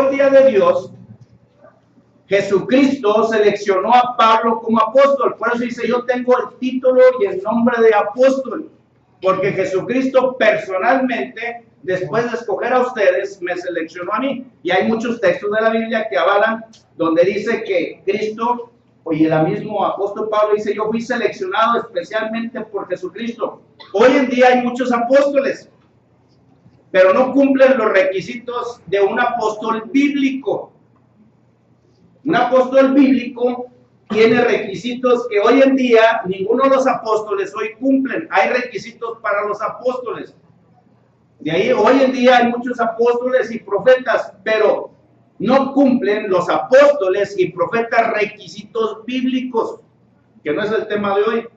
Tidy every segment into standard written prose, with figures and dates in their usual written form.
misericordia de Dios, Jesucristo seleccionó a Pablo como apóstol. Por eso dice, yo tengo el título y el nombre de apóstol, porque Jesucristo personalmente, después de escoger a ustedes, me seleccionó a mí. Y hay muchos textos de la Biblia que avalan, donde dice que Cristo, y el mismo apóstol Pablo dice, yo fui seleccionado especialmente por Jesucristo. Hoy en día hay muchos apóstoles, pero no cumplen los requisitos de un apóstol bíblico. Un apóstol bíblico tiene requisitos que hoy en día ninguno de los apóstoles hoy cumplen. Hay requisitos para los apóstoles. De ahí hoy en día hay muchos apóstoles y profetas, pero no cumplen los apóstoles y profetas requisitos bíblicos, que no es el tema de hoy.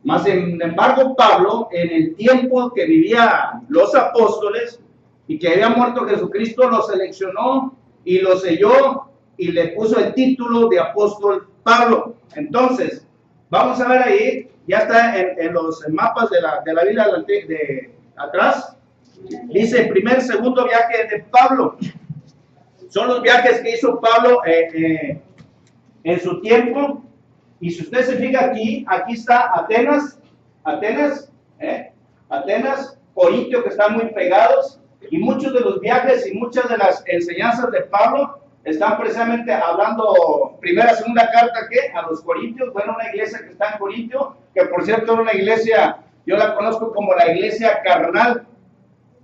Más sin embargo, Pablo, en el tiempo que vivían los apóstoles y que había muerto Jesucristo, lo seleccionó y lo selló y le puso el título de apóstol Pablo. Entonces, vamos a ver ahí, ya está en los mapas de la Biblia de atrás, dice primer, segundo viaje de Pablo. Son los viajes que hizo Pablo en su tiempo. Y si usted se fija aquí está Atenas, Corintio, que están muy pegados, y muchos de los viajes y muchas de las enseñanzas de Pablo están precisamente hablando, primera, segunda carta, ¿qué? A los Corintios. Bueno, una iglesia que está en Corintio, que por cierto era una iglesia, yo la conozco como la iglesia carnal,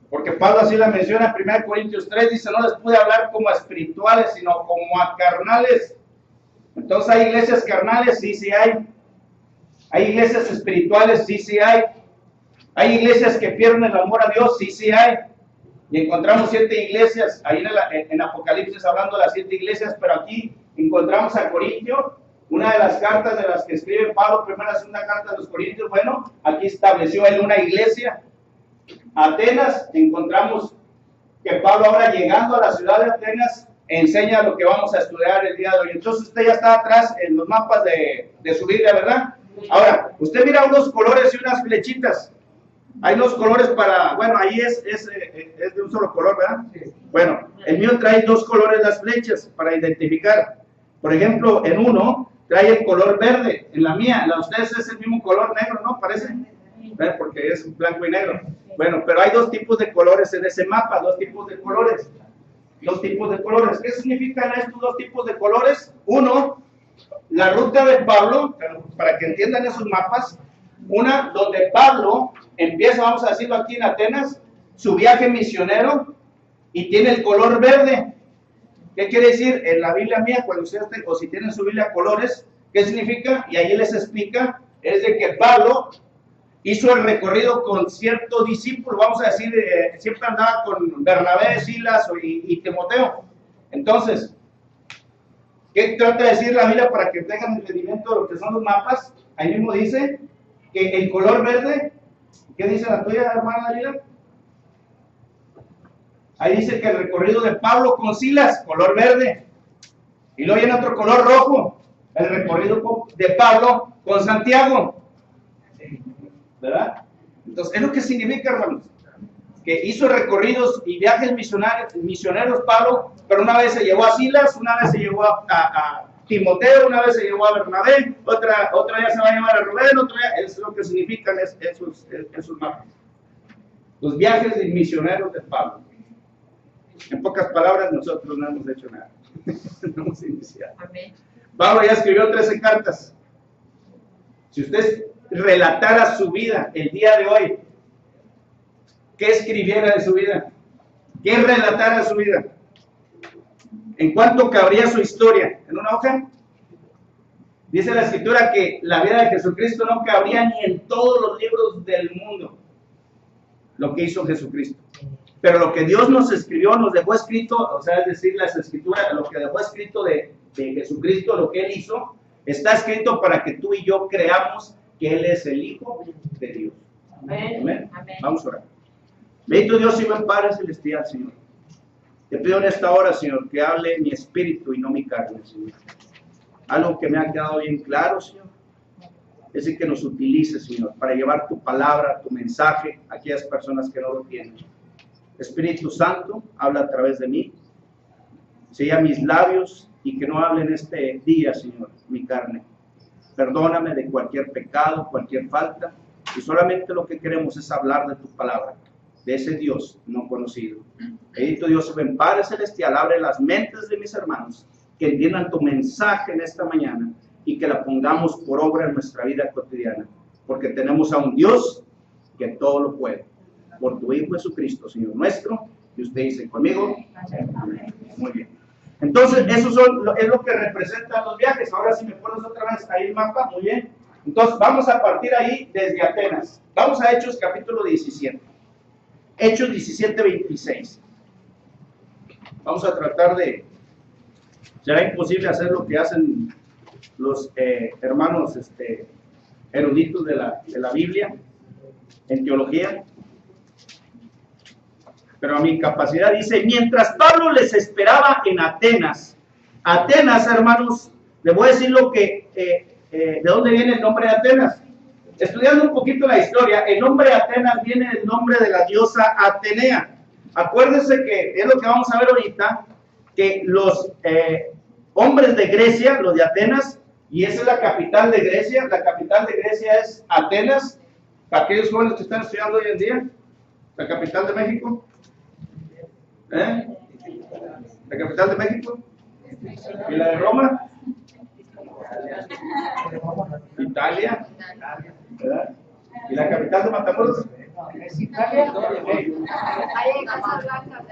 porque Pablo así la menciona en 1 Corintios 3, dice, no les pude hablar como a espirituales, sino como a carnales. Entonces, ¿hay iglesias carnales? Sí, sí hay. ¿Hay iglesias espirituales? Sí, sí hay. ¿Hay iglesias que pierden el amor a Dios? Sí, sí hay. Y encontramos 7 iglesias, ahí en Apocalipsis hablando de las 7 iglesias, pero aquí encontramos a Corintio, una de las cartas de las que escribe Pablo, primera, segunda carta de los Corintios. Bueno, aquí estableció él una iglesia. Atenas, encontramos que Pablo ahora llegando a la ciudad de Atenas, enseña lo que vamos a estudiar el día de hoy. Entonces usted ya está atrás en los mapas de su Biblia, ¿verdad? Ahora, usted mira unos colores y unas flechitas. Hay dos colores para, bueno, ahí es de un solo color, ¿verdad? Sí. Bueno, el mío trae 2 colores las flechas para identificar. Por ejemplo, en uno trae el color verde, en la mía, la de ustedes es el mismo color negro, ¿no? Parece, ¿verdad? Porque es blanco y negro. Bueno, pero hay 2 tipos de colores en ese mapa, 2 tipos de colores. 2 tipos de colores. ¿Qué significan estos 2 tipos de colores? Uno, la ruta de Pablo, para que entiendan esos mapas. Una, donde Pablo empieza, vamos a decirlo aquí en Atenas, su viaje misionero y tiene el color verde. ¿Qué quiere decir? En la Biblia mía, cuando ustedes, o si tienen su Biblia colores, ¿qué significa? Y ahí les explica, es de que Pablo hizo el recorrido con cierto discípulo, vamos a decir, siempre andaba con Bernabé, Silas y Timoteo. Entonces, ¿qué trata de decir la Biblia para que tengan entendimiento de lo que son los mapas? Ahí mismo dice que el color verde, ¿qué dice la tuya, hermana Dalila? Ahí dice que el recorrido de Pablo con Silas, color verde. Y luego viene otro color rojo, el recorrido de Pablo con Santiago. ¿Verdad? Entonces, es lo que significa, hermanos, que hizo recorridos y viajes misioneros Pablo, pero una vez se llevó a Silas, una vez se llevó a Timoteo, una vez se llevó a Bernabé, otra vez se va a llevar a Rubén, otra vez, es lo que significan esos mapas. Los viajes misioneros de Pablo. En pocas palabras, nosotros no hemos hecho nada. No hemos iniciado. Amén. Pablo ya escribió 13 cartas. Si usted relatara su vida el día de hoy, ¿qué escribiera de su vida? ¿Qué relatara su vida? ¿En cuánto cabría su historia? ¿En una hoja? Dice la Escritura que la vida de Jesucristo no cabría ni en todos los libros del mundo, lo que hizo Jesucristo. Pero lo que Dios nos escribió, nos dejó escrito, o sea, es decir, las Escrituras, lo que dejó escrito de Jesucristo, lo que Él hizo, está escrito para que tú y yo creamos que Él es el Hijo de Dios. Amén. Amén. Amén. Vamos a orar. Bendito Dios y buen Padre Celestial, Señor. Te pido en esta hora, Señor, que hable mi espíritu y no mi carne, Señor. Algo que me ha quedado bien claro, Señor, es el que nos utilice, Señor, para llevar tu palabra, tu mensaje a aquellas personas que no lo tienen. Espíritu Santo, habla a través de mí Sella mis labios y que no hable en este día, Señor, mi carne. Perdóname de cualquier pecado, cualquier falta, y solamente lo que queremos es hablar de tu palabra, de ese Dios no conocido. Bendito Dios, ven Padre Celestial, abre las mentes de mis hermanos, que entiendan tu mensaje en esta mañana y que la pongamos por obra en nuestra vida cotidiana, porque tenemos a un Dios que todo lo puede, por tu Hijo Jesucristo, Señor nuestro. Y usted dice conmigo, amén. Muy bien. Entonces, eso es lo que representan los viajes. Ahora si me pones otra vez ahí el mapa, muy bien. Entonces, vamos a partir ahí desde Atenas. Vamos a Hechos capítulo 17. Hechos 17, 26. Vamos a tratar de... Será imposible hacer lo que hacen los hermanos eruditos de la Biblia, en teología. Pero a mi capacidad dice, mientras Pablo les esperaba en Atenas. Atenas, hermanos, les voy a decir lo que, de dónde viene el nombre de Atenas. Estudiando un poquito la historia, el nombre de Atenas viene del nombre de la diosa Atenea. Acuérdense que es lo que vamos a ver ahorita, que los hombres de Grecia, los de Atenas, y esa es la capital de Grecia es Atenas, para aquellos jóvenes que están estudiando hoy en día, la capital de México. ¿La capital de México? ¿Y la de Roma? Italia. ¿Verdad? ¿Y la capital de Matamoros? ¿Es Italia?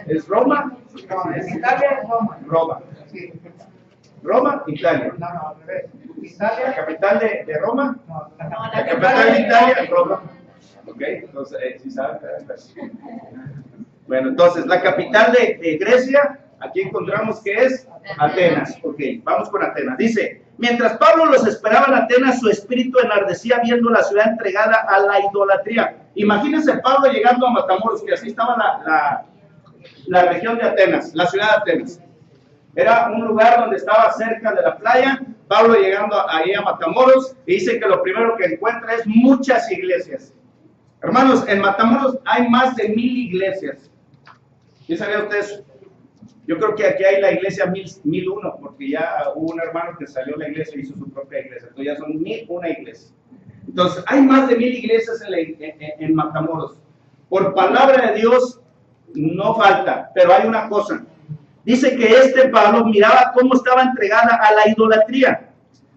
¿Es Roma? No, es Italia, es Roma. Roma. Sí. Roma, Italia. No, al revés. ¿La Italia. capital de Roma? No, La capital de Italia, Roma. Ok, entonces, ¿sí saben? Bueno, entonces, la capital de Grecia, aquí encontramos que es Atenas. Ok, vamos con Atenas. Dice, mientras Pablo los esperaba en Atenas, su espíritu enardecía viendo la ciudad entregada a la idolatría. Imagínense Pablo llegando a Matamoros, que así estaba la región de Atenas, la ciudad de Atenas. Era un lugar donde estaba cerca de la playa. Pablo llegando ahí a Matamoros, y dice que lo primero que encuentra es muchas iglesias. Hermanos, en Matamoros hay más de 1000 iglesias. ¿Sí sabía usted eso? Yo creo que aquí hay la iglesia 1001, porque ya hubo un hermano que salió de la iglesia y hizo su propia iglesia. Entonces ya son 1001 iglesias. Entonces, hay más de 1000 iglesias en Matamoros. Por palabra de Dios, no falta, pero hay una cosa. Dice que Pablo miraba cómo estaba entregada a la idolatría.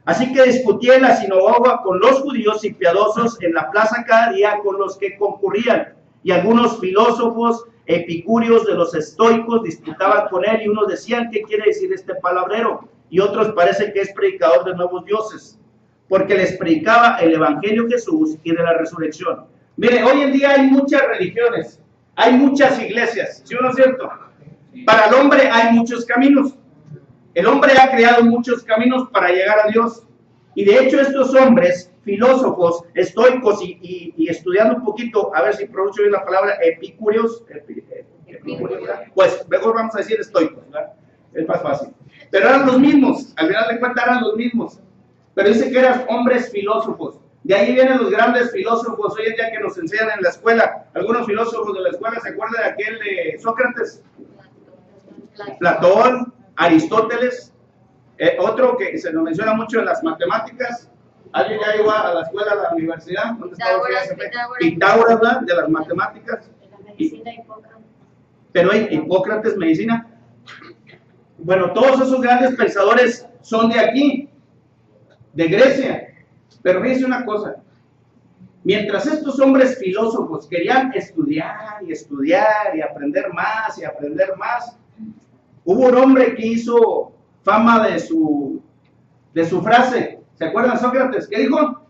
Así que discutía en la sinagoga con los judíos y piadosos en la plaza cada día con los que concurrían. Y algunos filósofos epicúreos de los estoicos disputaban con él y unos decían, ¿qué quiere decir este palabrero? Y otros parece que es predicador de nuevos dioses, porque les predicaba el evangelio de Jesús y de la resurrección. Mire, hoy en día hay muchas religiones, hay muchas iglesias, ¿sí o no es cierto? Para el hombre hay muchos caminos. El hombre ha creado muchos caminos para llegar a Dios. Y de hecho estos hombres, filósofos, estoicos y estudiando un poquito, a ver si pronuncio bien la palabra, epicúreos, pues mejor vamos a decir estoicos, ¿verdad? Es más fácil. Pero eran los mismos, al final de cuentas eran los mismos. Pero dice que eran hombres filósofos. De ahí vienen los grandes filósofos hoy en día que nos enseñan en la escuela. Algunos filósofos de la escuela se acuerdan de aquel de Sócrates, Platón, Aristóteles, otro que se nos menciona mucho en las matemáticas. ¿Alguien ya llegó a la escuela, a la universidad? ¿Dónde Pitágoras, ¿verdad? De las matemáticas. Pero hay Hipócrates, medicina. Bueno, todos esos grandes pensadores son de aquí, de Grecia. Pero fíjense una cosa. Mientras estos hombres filósofos querían estudiar y aprender más, hubo un hombre que hizo fama de su frase. ¿Se acuerdan Sócrates? ¿Qué dijo?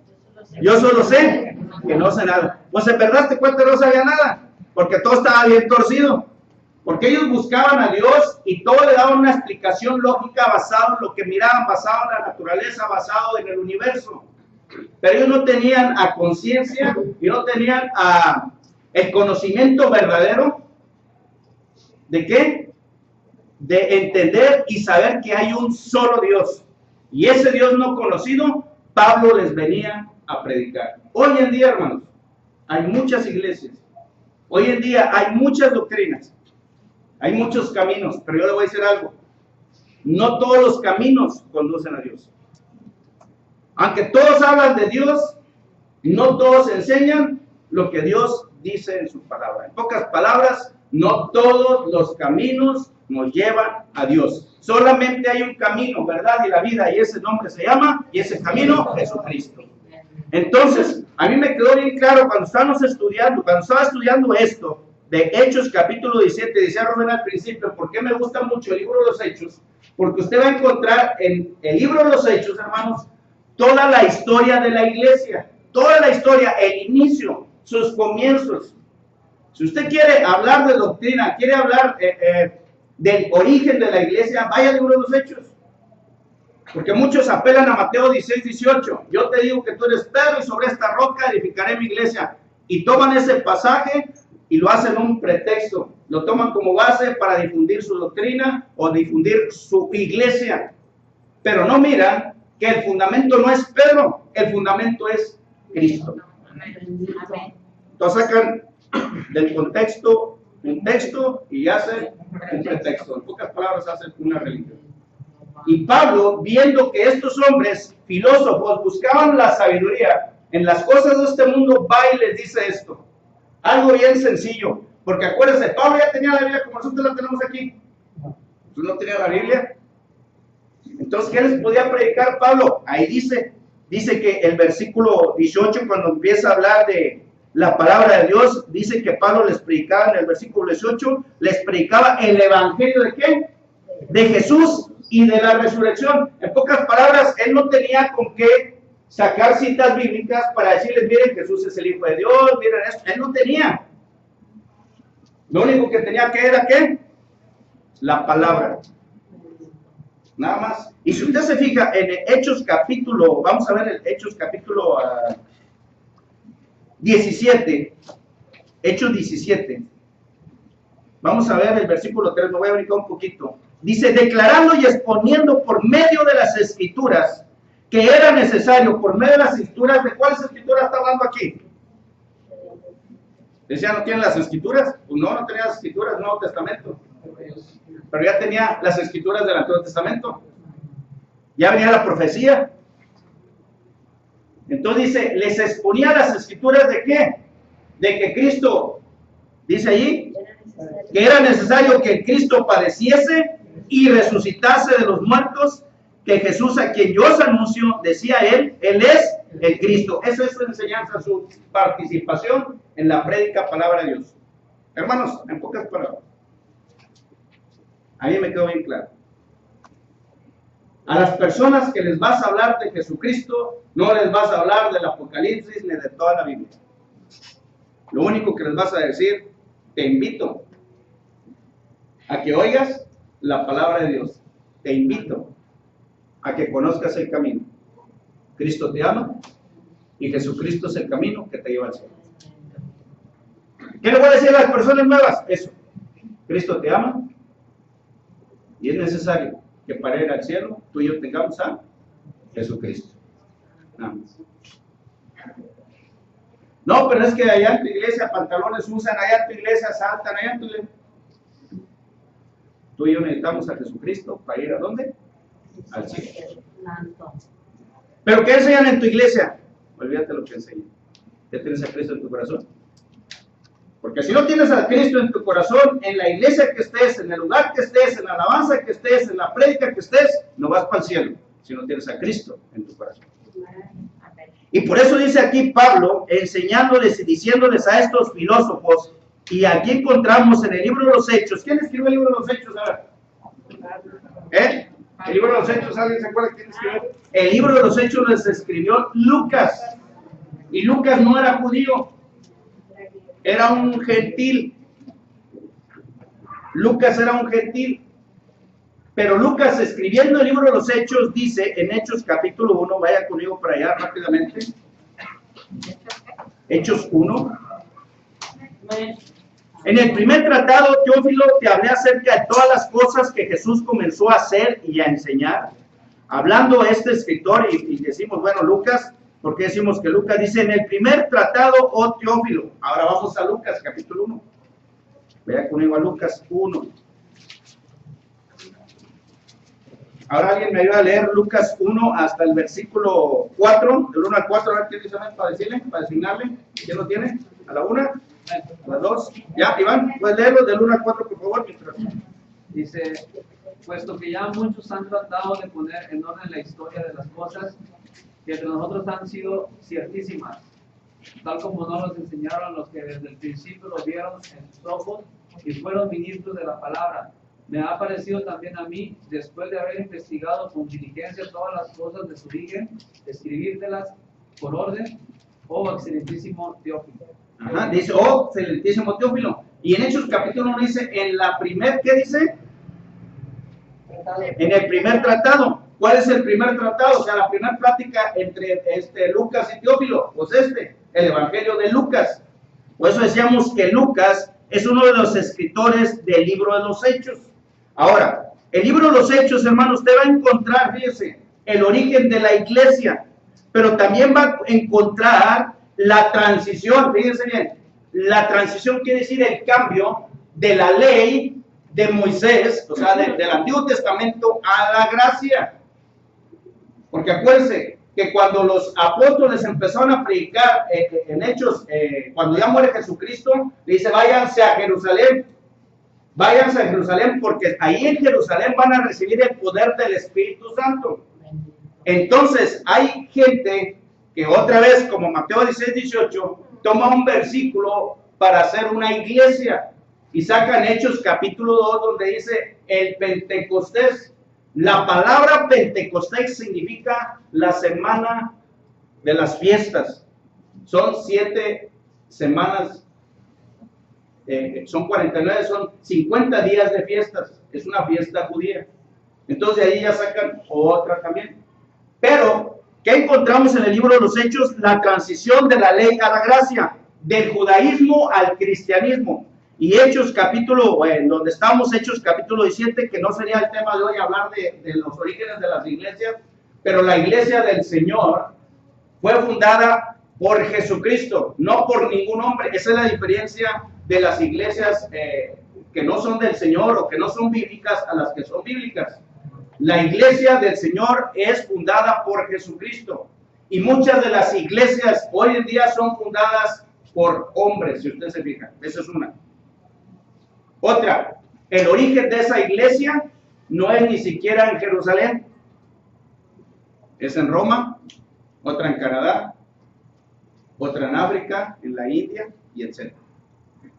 Yo solo sé que no sé nada. Pues en verdad te cuento, no sabía nada, porque todo estaba bien torcido. Porque ellos buscaban a Dios y todo le daban una explicación lógica basado en lo que miraban, basado en la naturaleza, basado en el universo. Pero ellos no tenían a conciencia y no tenían el conocimiento verdadero ¿de qué? De entender y saber que hay un solo Dios. Y ese Dios no conocido, Pablo les venía a predicar. Hoy en día, hermanos, hay muchas iglesias. Hoy en día hay muchas doctrinas. Hay muchos caminos, pero yo le voy a decir algo. No todos los caminos conducen a Dios. Aunque todos hablan de Dios, no todos enseñan lo que Dios dice en su palabra. En pocas palabras, no todos los caminos nos llevan a Dios. Solamente hay un camino, verdad y la vida, y ese nombre se llama, y ese camino, Jesucristo. Entonces, a mí me quedó bien claro cuando estaba estudiando esto, de Hechos capítulo 17, decía Rubén al principio, ¿por qué me gusta mucho el libro de los Hechos? Porque usted va a encontrar en el libro de los Hechos, hermanos, toda la historia de la iglesia, toda la historia, el inicio, sus comienzos. Si usted quiere hablar de doctrina, quiere hablar del origen de la iglesia, vaya al libro de los Hechos. Porque muchos apelan a Mateo 16, 18. Yo te digo que tú eres Pedro y sobre esta roca edificaré mi iglesia. Y toman ese pasaje y lo hacen un pretexto. Lo toman como base para difundir su doctrina o difundir su iglesia. Pero no miran que el fundamento no es Pedro, el fundamento es Cristo. Entonces sacan del contexto un texto y hacen un pretexto. En pocas palabras, hacen una religión. Y Pablo, viendo que estos hombres filósofos buscaban la sabiduría en las cosas de este mundo, va y les dice esto. Algo bien sencillo. Porque acuérdense, Pablo ya tenía la Biblia como nosotros la tenemos aquí. ¿Tú no tenías la Biblia? Entonces, ¿qué les podía predicar Pablo? Ahí dice que el versículo 18, cuando empieza a hablar de la palabra de Dios, dice que Pablo les predicaba en el versículo 18, les predicaba el evangelio ¿de qué? De Jesús y de la resurrección. En pocas palabras, él no tenía con qué sacar citas bíblicas para decirles, miren, Jesús es el Hijo de Dios, miren esto. Él no tenía. Lo único que tenía que era ¿qué? La palabra. Nada más. Y si usted se fija en el Hechos capítulo, vamos a ver el Hechos capítulo 17, Hechos 17. Vamos a ver el versículo 3, me voy a brincar un poquito. Dice, declarando y exponiendo por medio de las escrituras que era necesario, por medio de las escrituras, ¿de cuáles escrituras está hablando aquí? Decía, ¿no tienen las escrituras? Pues no tenía las escrituras del Nuevo Testamento. Pero ya tenía las escrituras del Antiguo Testamento. Ya venía la profecía. Entonces dice, les exponía las escrituras ¿de qué? De que Cristo, dice allí, que era necesario que Cristo padeciese y resucitase de los muertos, que Jesús a quien yo os anuncio, decía él es el Cristo. Esa es su enseñanza, su participación en la prédica palabra de Dios. Hermanos, en pocas palabras, a mí me quedó bien claro. A las personas que les vas a hablar de Jesucristo, no les vas a hablar del Apocalipsis ni de toda la Biblia. Lo único que les vas a decir, te invito a que oigas la palabra de Dios. Te invito a que conozcas el camino. Cristo te ama y Jesucristo es el camino que te lleva al cielo. ¿Qué le voy a decir a las personas nuevas? Eso. Cristo te ama y es necesario que para ir al cielo tú y yo tengamos a Jesucristo. Nada más. No, pero es que allá en tu iglesia pantalones usan, allá en tu iglesia saltan, allá en tu iglesia. Tú y yo necesitamos a Jesucristo para ir ¿a dónde? Al cielo. ¿Pero qué enseñan en tu iglesia? Olvídate lo que enseñan. ¿Ya tienes a Cristo en tu corazón? Porque si no tienes a Cristo en tu corazón, en la iglesia que estés, en el lugar que estés, en la alabanza que estés, en la prédica que estés, no vas para el cielo, si no tienes a Cristo en tu corazón. Y por eso dice aquí Pablo, enseñándoles y diciéndoles a estos filósofos, y aquí encontramos en el libro de los Hechos. ¿Quién escribió el libro de los Hechos? A ver. El libro de los Hechos, ¿alguien se acuerda quién escribió? El libro de los Hechos les escribió Lucas. Y Lucas no era judío, era un gentil. Lucas era un gentil. Pero Lucas, escribiendo el libro de los Hechos, dice en Hechos capítulo 1, vaya conmigo para allá rápidamente. Hechos 1. En el primer tratado, Teófilo, te hablé acerca de todas las cosas que Jesús comenzó a hacer y a enseñar. Hablando este escritor, y decimos, bueno, Lucas, porque decimos que Lucas dice, en el primer tratado, oh Teófilo. Ahora vamos a Lucas, capítulo 1. Vaya conmigo a Lucas 1. Ahora alguien me ayuda a leer Lucas 1 hasta el versículo 4, del 1 al 4, a ver qué dice para decirle, para designarle. ¿Quién lo tiene? ¿A la 1? ¿A las 2? ¿Ya, Iván? ¿Puedes leerlo del 1 al 4, por favor? Mientras... Dice, puesto que ya muchos han tratado de poner en orden la historia de las cosas que entre nosotros han sido ciertísimas, tal como nos los enseñaron los que desde el principio lo vieron en sus ojos y fueron ministros de la palabra. Me ha parecido también a mí, después de haber investigado con diligencia todas las cosas de su origen, escribírtelas por orden, oh excelentísimo Teófilo. Ajá, dice, oh excelentísimo Teófilo. Y en Hechos capítulo 1 dice, en la primer, ¿qué dice? En el primer tratado. ¿Cuál es el primer tratado? O sea, la primera plática entre Lucas y Teófilo. Pues el Evangelio de Lucas. Por eso decíamos que Lucas es uno de los escritores del libro de los Hechos. Ahora, el libro de los Hechos, hermano, usted va a encontrar, fíjese, el origen de la iglesia, pero también va a encontrar la transición, fíjese bien, la transición quiere decir el cambio de la ley de Moisés, o sea, del Antiguo Testamento a la gracia. Porque acuérdense que cuando los apóstoles empezaron a predicar en Hechos, cuando ya muere Jesucristo, le dice, váyanse a Jerusalén porque ahí en Jerusalén van a recibir el poder del Espíritu Santo. Entonces hay gente que otra vez, como Mateo 16:18, toma un versículo para hacer una iglesia y sacan Hechos capítulo 2 donde dice el Pentecostés. La palabra Pentecostés significa la semana de las fiestas. Son 7 semanas, son 49, son 50 días de fiestas. Es una fiesta judía. Entonces de ahí ya sacan otra también. Pero, ¿qué encontramos en el libro de los Hechos? La transición de la ley a la gracia, del judaísmo al cristianismo. Y Hechos capítulo, donde estamos, Hechos capítulo 17, que no sería el tema de hoy hablar de los orígenes de las iglesias, pero la iglesia del Señor fue fundada por Jesucristo, no por ningún hombre. Esa es la diferencia de las iglesias que no son del Señor o que no son bíblicas a las que son bíblicas. La iglesia del Señor es fundada por Jesucristo. Y muchas de las iglesias hoy en día son fundadas por hombres, si usted se fija. Esa es una. Otra, el origen de esa iglesia no es ni siquiera en Jerusalén. Es en Roma, otra en Canadá, otra en África, en la India, y etc.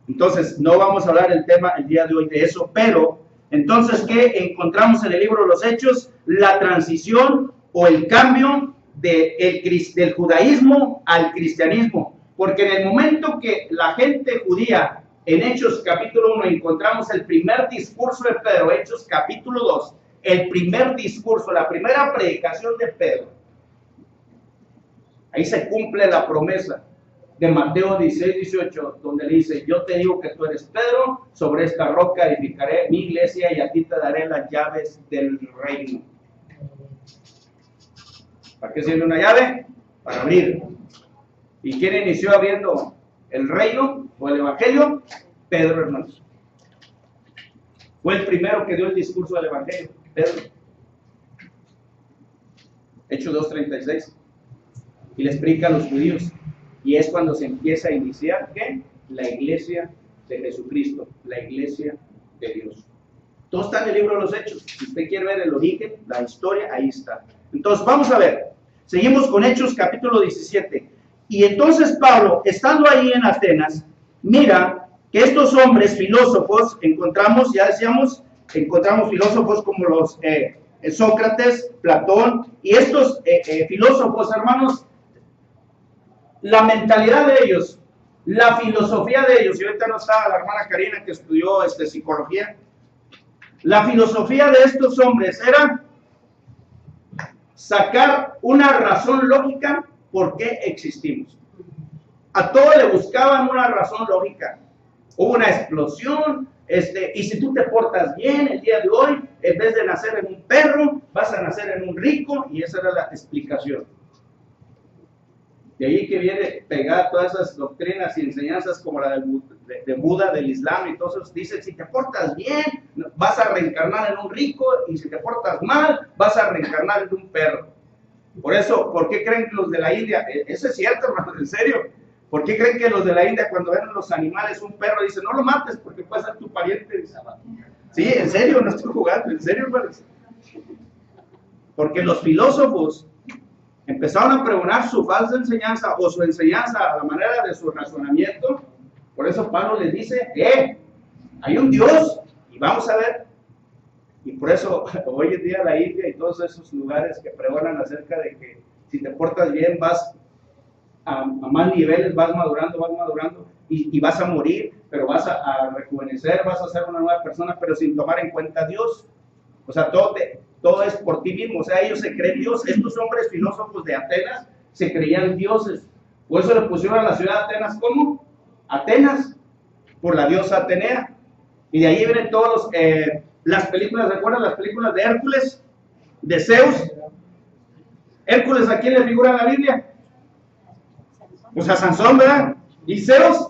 Entonces, no vamos a hablar el tema el día de hoy de eso, pero entonces, ¿qué encontramos en el libro de los Hechos? La transición o el cambio del judaísmo al cristianismo. Porque en el momento que la gente judía, en Hechos capítulo 1, encontramos el primer discurso de Pedro, Hechos capítulo 2, el primer discurso, la primera predicación de Pedro. Ahí se cumple la promesa de Mateo 16:18, donde le dice, yo te digo que tú eres Pedro, sobre esta roca edificaré mi iglesia y a ti te daré las llaves del reino. ¿Para qué sirve una llave? Para abrir. ¿Y quién inició abriendo el reino o el evangelio? Pedro, hermanos. Fue el primero que dio el discurso del evangelio, Pedro. Hechos 2:36. Y les explica a los judíos. Y es cuando se empieza a iniciar, ¿qué? La iglesia de Jesucristo, la iglesia de Dios. Todo está en el libro de los Hechos. Si usted quiere ver el origen, la historia, ahí está. Entonces, vamos a ver. Seguimos con Hechos capítulo 17. Y entonces Pablo, estando ahí en Atenas, mira que estos hombres filósofos, encontramos, ya decíamos, encontramos filósofos como los Sócrates, Platón, y estos filósofos, hermanos, la mentalidad de ellos, la filosofía de ellos, y ahorita no está la hermana Karina que estudió psicología, la filosofía de estos hombres era sacar una razón lógica por qué existimos. A todo le buscaban una razón lógica. Hubo una explosión, y si tú te portas bien el día de hoy, en vez de nacer en un perro, vas a nacer en un rico, y esa era la explicación. De ahí que viene pegar todas esas doctrinas y enseñanzas como la de Buda, del Islam y todo eso. Dicen, si te portas bien, vas a reencarnar en un rico, y si te portas mal, vas a reencarnar en un perro. Por eso, ¿por qué creen que los de la India, eso es cierto, hermano, en serio, ¿por qué creen que los de la India cuando ven los animales, un perro, dicen, no lo mates porque puede ser tu pariente? Sí, en serio, no estoy jugando, en serio, hermanos. Porque los filósofos empezaron a pregonar su falsa enseñanza o su enseñanza a la manera de su razonamiento. Por eso Pablo les dice, hay un Dios y vamos a ver. Y por eso hoy en día la India y todos esos lugares que pregonan acerca de que si te portas bien vas a más niveles, vas madurando y vas a morir, pero vas a rejuvenecer, vas a ser una nueva persona, pero sin tomar en cuenta a Dios. O sea, todo es por ti mismo. O sea, ellos se creen Dios. Estos hombres filósofos de Atenas se creían dioses. Por eso le pusieron a la ciudad de Atenas, ¿cómo? Atenas, por la diosa Atenea. Y de ahí vienen todos las películas, ¿recuerdan las películas de Hércules? De Zeus. Hércules, ¿a quién le figura en la Biblia? Pues a Sansón, ¿verdad? Y Zeus,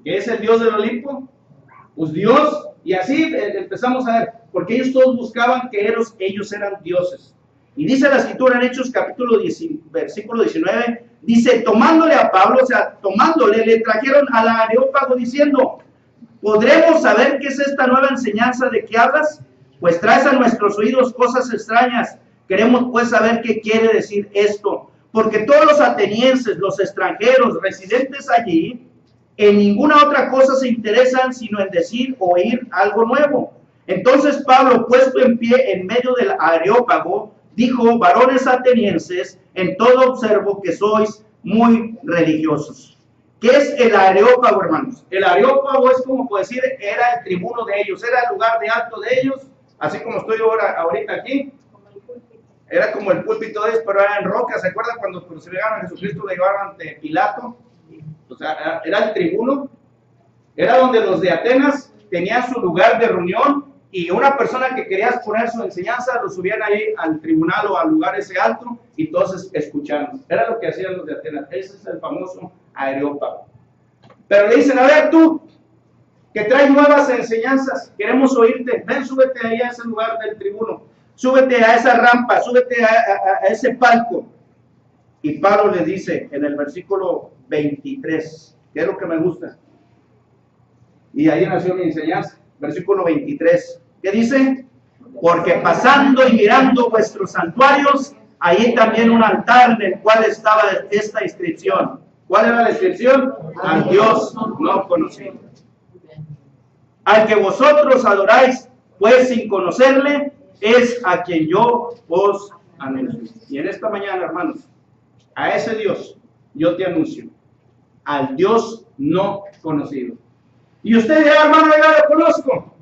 que es el dios del Olimpo, pues Dios. Y así empezamos a ver, porque ellos todos buscaban que ellos eran dioses. Y dice la escritura en Hechos capítulo 10, versículo 19, dice, tomándole a Pablo, o sea, tomándole, le trajeron al Areópago diciendo, ¿podremos saber qué es esta nueva enseñanza de que hablas? Pues traes a nuestros oídos cosas extrañas. Queremos pues saber qué quiere decir esto. Porque todos los atenienses, los extranjeros, residentes allí, en ninguna otra cosa se interesan sino en decir o oír algo nuevo. Entonces Pablo, puesto en pie en medio del Areópago, dijo, varones atenienses, en todo observo que sois muy religiosos. ¿Qué es el Areópago, hermanos? El Areópago es como puedo decir, era el tribuno de ellos, era el lugar de alto de ellos, así como estoy ahorita aquí. Era como el púlpito de ellos, pero era en roca. ¿Se acuerdan cuando crucificaron a Jesucristo, lo llevaron ante Pilato? O sea, era el tribuno, era donde los de Atenas tenían su lugar de reunión y una persona que quería exponer su enseñanza lo subían ahí al tribunal o al lugar ese alto y todos escuchaban. Era lo que hacían los de Atenas. Ese es el famoso Areópago. Pero le dicen, a ver tú, que traes nuevas enseñanzas, queremos oírte, ven, súbete ahí a ese lugar del tribuno, súbete a esa rampa, súbete a ese palco. Y Pablo le dice en el versículo 23, que es lo que me gusta, y ahí nació mi enseñanza, versículo 23, ¿qué dice? Porque pasando y mirando vuestros santuarios, ahí también un altar en el cual estaba esta inscripción. ¿Cuál era la inscripción? Al Dios no conocido. Al que vosotros adoráis, pues sin conocerle, es a quien yo os anuncio. Y en esta mañana, hermanos, a ese Dios yo te anuncio, al Dios no conocido. Y usted dirá, hermano, ya lo conozco.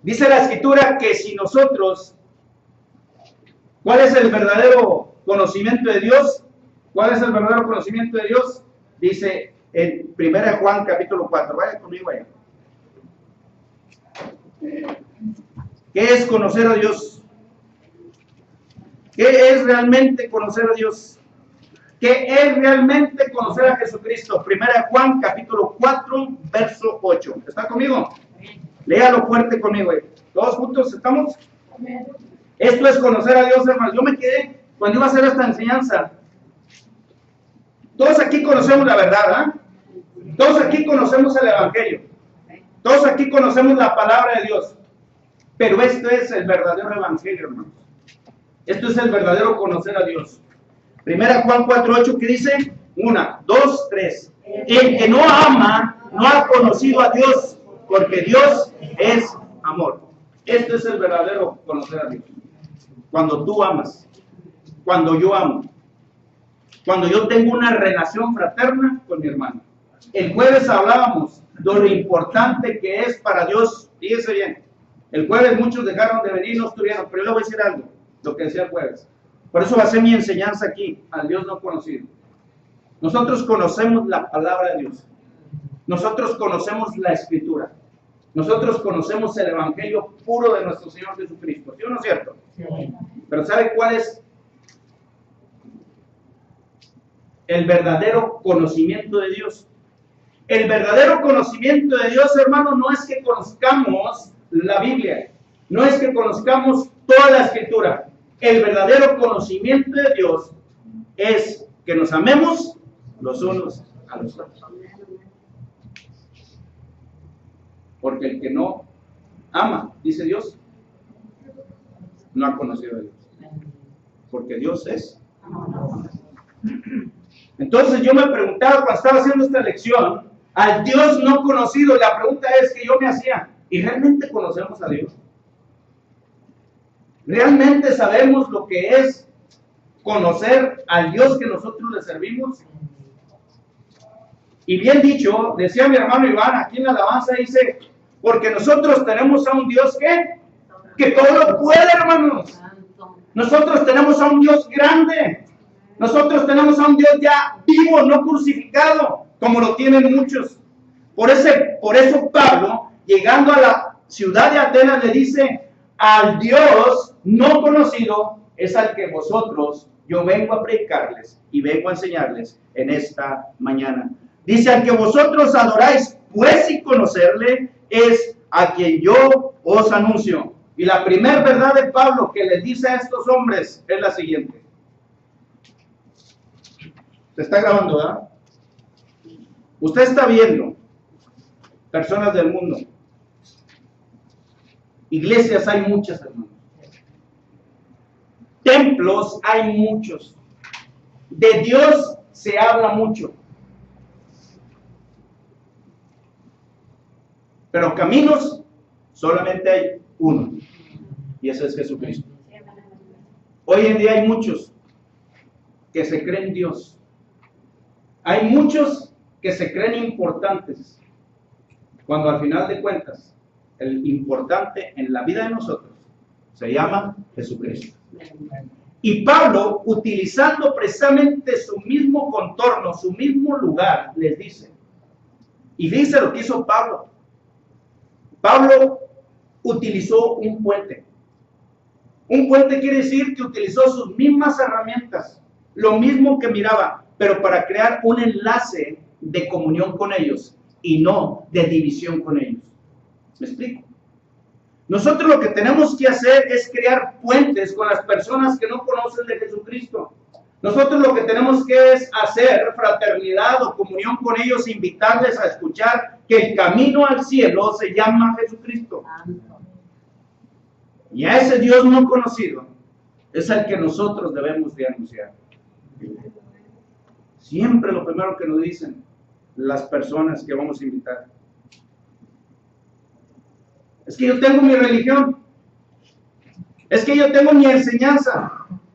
Dice la escritura que si nosotros, ¿cuál es el verdadero conocimiento de Dios? ¿Cuál es el verdadero conocimiento de Dios? Dice en 1 Juan capítulo 4, vaya conmigo allá. ¿Qué es conocer a Dios? ¿Qué es realmente conocer a Dios? ¿Qué es realmente conocer a Jesucristo? 1 Juan capítulo 4, verso 8. ¿Está conmigo? Léalo fuerte conmigo. ¿Todos juntos estamos? Esto es conocer a Dios, hermanos. Yo me quedé cuando iba a hacer esta enseñanza. Todos aquí conocemos la verdad, ¿eh? Todos aquí conocemos el Evangelio. Todos aquí conocemos la palabra de Dios. Pero esto es el verdadero Evangelio, hermanos. Esto es el verdadero conocer a Dios. 1 Juan 4:8, ¿qué dice? 1, 2, 3. El que no ama no ha conocido a Dios, porque Dios es amor. Esto es el verdadero conocer a Dios. Cuando tú amas, cuando yo amo, cuando yo tengo una relación fraterna con mi hermano. El jueves hablábamos de lo importante que es para Dios. Fíjese bien, el jueves muchos dejaron de venir, no estuvieron, pero yo voy a decir algo, lo que decía el jueves. Por eso va a ser mi enseñanza aquí, al Dios no conocido. Nosotros conocemos la palabra de Dios. Nosotros conocemos la Escritura. Nosotros conocemos el Evangelio puro de nuestro Señor Jesucristo. ¿Sí o no es cierto? Sí. Pero ¿sabe cuál es el verdadero conocimiento de Dios. El verdadero conocimiento de Dios, hermano, no es que conozcamos la Biblia, no es que conozcamos toda la Escritura. El verdadero conocimiento de Dios es que nos amemos los unos a los otros. Porque el que no ama, dice Dios, no ha conocido a Dios. Porque Dios es. Entonces yo me preguntaba cuando estaba haciendo esta lección, al Dios no conocido, la pregunta es que yo me hacía, ¿y realmente conocemos a Dios? ¿Realmente sabemos lo que es conocer al Dios que nosotros le servimos? Y bien dicho, decía mi hermano Iván, aquí en la alabanza dice, porque nosotros tenemos a un Dios que todo lo puede, hermanos. Nosotros tenemos a un Dios grande. Nosotros tenemos a un Dios ya vivo, no crucificado, como lo tienen muchos. Por eso Pablo, llegando a la ciudad de Atenas, le dice, al Dios no conocido es al que vosotros, yo vengo a predicarles y vengo a enseñarles en esta mañana. Dice, al que vosotros adoráis, pues y conocerle, es a quien yo os anuncio. Y la primera verdad de Pablo que les dice a estos hombres es la siguiente. Se está grabando, ¿verdad? Usted está viendo personas del mundo. Iglesias hay muchas, hermanos. Templos hay muchos. De Dios se habla mucho. Pero caminos solamente hay uno. Y ese es Jesucristo. Hoy en día hay muchos que se creen Dios. Hay muchos que se creen importantes. Cuando al final de cuentas, el importante en la vida de nosotros se llama Jesucristo. Y Pablo, utilizando precisamente su mismo contorno, su mismo lugar, les dice. Y dice lo que hizo Pablo. Pablo utilizó un puente. Un puente quiere decir que utilizó sus mismas herramientas, lo mismo que miraba, pero para crear un enlace de comunión con ellos y no de división con ellos. ¿Me explico? Nosotros lo que tenemos que hacer es crear puentes con las personas que no conocen de Jesucristo. Nosotros lo que tenemos que es hacer fraternidad o comunión con ellos, invitarles a escuchar que el camino al cielo se llama Jesucristo. Y a ese Dios no conocido es al que nosotros debemos de anunciar. Siempre lo primero que nos dicen las personas que vamos a invitar. Es que yo tengo mi religión. Es que yo tengo mi enseñanza.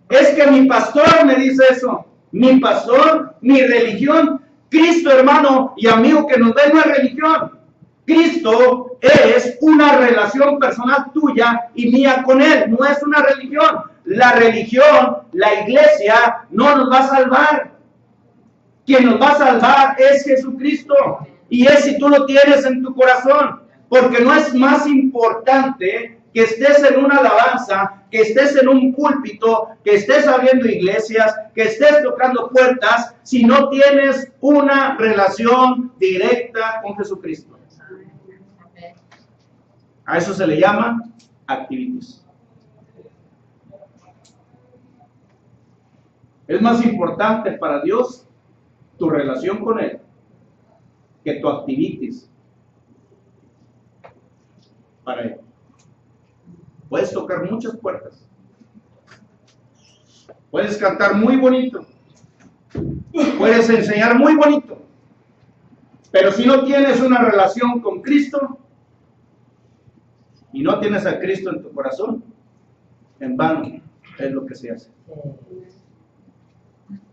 Es que mi pastor me dice eso. Mi pastor, mi religión. Cristo, hermano y amigo que nos ve, no es religión. Cristo es una relación personal tuya y mía con Él. No es una religión. La religión, la iglesia, no nos va a salvar. Quien nos va a salvar es Jesucristo. Y es si tú lo tienes en tu corazón. Porque no es más importante que estés en una alabanza, que estés en un púlpito, que estés abriendo iglesias, que estés tocando puertas, si no tienes una relación directa con Jesucristo. A eso se le llama activities. Es más importante para Dios tu relación con Él que tu activities para Él. Puedes tocar muchas puertas. Puedes cantar muy bonito. Puedes enseñar muy bonito. Pero si no tienes una relación con Cristo y no tienes a Cristo en tu corazón, en vano es lo que se hace.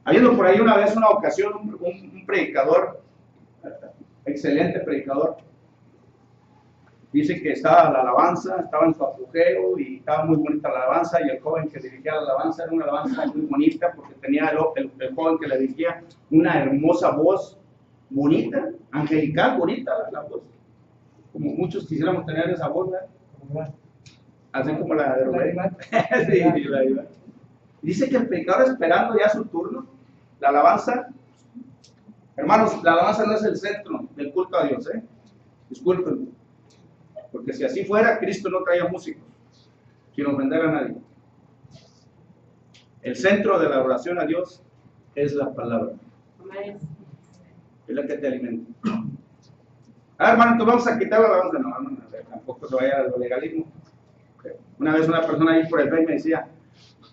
Habiendo por ahí una vez, una ocasión, un predicador, excelente predicador, dice que estaba la alabanza, estaba en su apogeo y estaba muy bonita la alabanza, y el joven que dirigía la alabanza era una alabanza muy bonita porque tenía el joven que la dirigía una hermosa voz, bonita, angelical, bonita la voz. Como muchos quisiéramos tener esa voz, ¿verdad? Así como la de Rubén. Sí, la Diva. Dice que el predicador esperando ya su turno, la alabanza, Hermanos, la alabanza no es el centro del culto a Dios, ¿eh? Discúlpenme. Porque si así fuera, Cristo no traía músicos, sin ofender a nadie. El centro de la oración a Dios es la palabra. Es la que te alimenta. Hermano, entonces vamos a quitar la alabanza. No, tampoco se vaya al legalismo. Una vez una persona ahí por el rey me decía,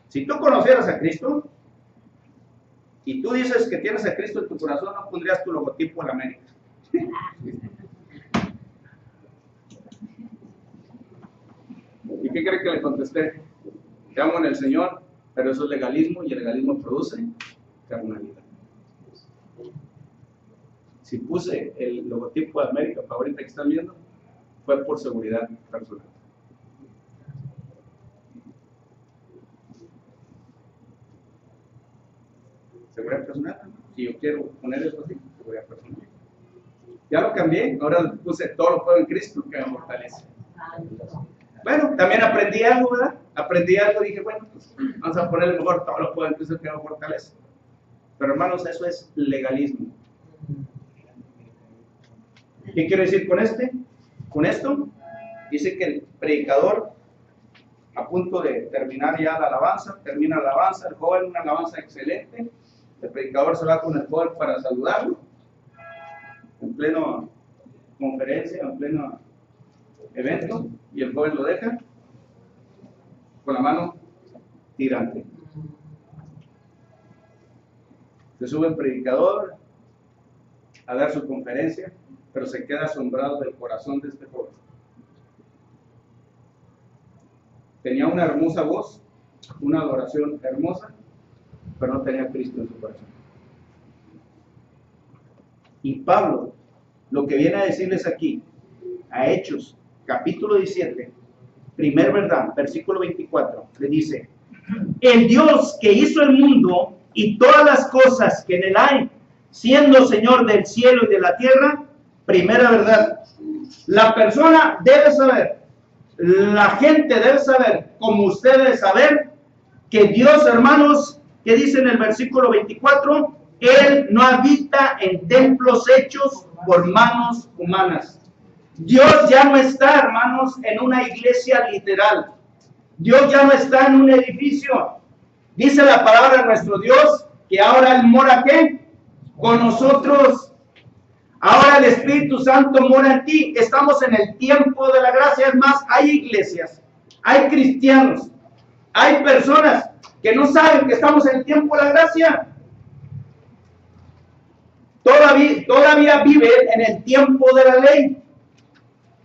si tú conocieras a Cristo y tú dices que tienes a Cristo en tu corazón, no pondrías tu logotipo en la América. ¿Y qué cree que le contesté? Te amo en el Señor, pero eso es legalismo y el legalismo produce carnalidad. Si puse el logotipo de América favorita que están viendo, fue por seguridad personal. Seguridad personal, si yo quiero poner eso así, seguridad personal. Ya lo cambié, ahora puse todo lo puedo en Cristo que me fortalece. Bueno, también aprendí algo, ¿verdad? Aprendí algo y dije, bueno, pues vamos a ponerle mejor todo lo puedo en Cristo que me fortalece. Pero hermanos, eso es legalismo. ¿Qué quiero decir con Con esto, dice que el predicador, a punto de terminar ya la alabanza, termina la alabanza, el joven, una alabanza excelente, el predicador se va con el joven para saludarlo, en pleno conferencia, en pleno evento, y el joven lo deja con la mano tirante. Se sube el predicador a dar su conferencia, pero se queda asombrado del corazón de este joven. Tenía una hermosa voz, una adoración hermosa, pero no tenía a Cristo en su corazón. Y Pablo, lo que viene a decirles aquí, a Hechos, capítulo 17, primer verdad, versículo 24, le dice, el Dios que hizo el mundo y todas las cosas que en él hay, siendo Señor del cielo y de la tierra, primera verdad, la persona debe saber, la gente debe saber, como ustedes saber, que Dios, hermanos, que dice en el versículo 24, Él no habita en templos hechos por manos humanas. Dios ya no está, hermanos, en una iglesia literal. Dios ya no está en un edificio. Dice la palabra de nuestro Dios que ahora Él mora, ¿qué? Con nosotros. Ahora el Espíritu Santo mora en ti. Estamos en el tiempo de la gracia. Es más, hay iglesias, hay cristianos, hay personas que no saben que estamos en el tiempo de la gracia. Todavía viven en el tiempo de la ley.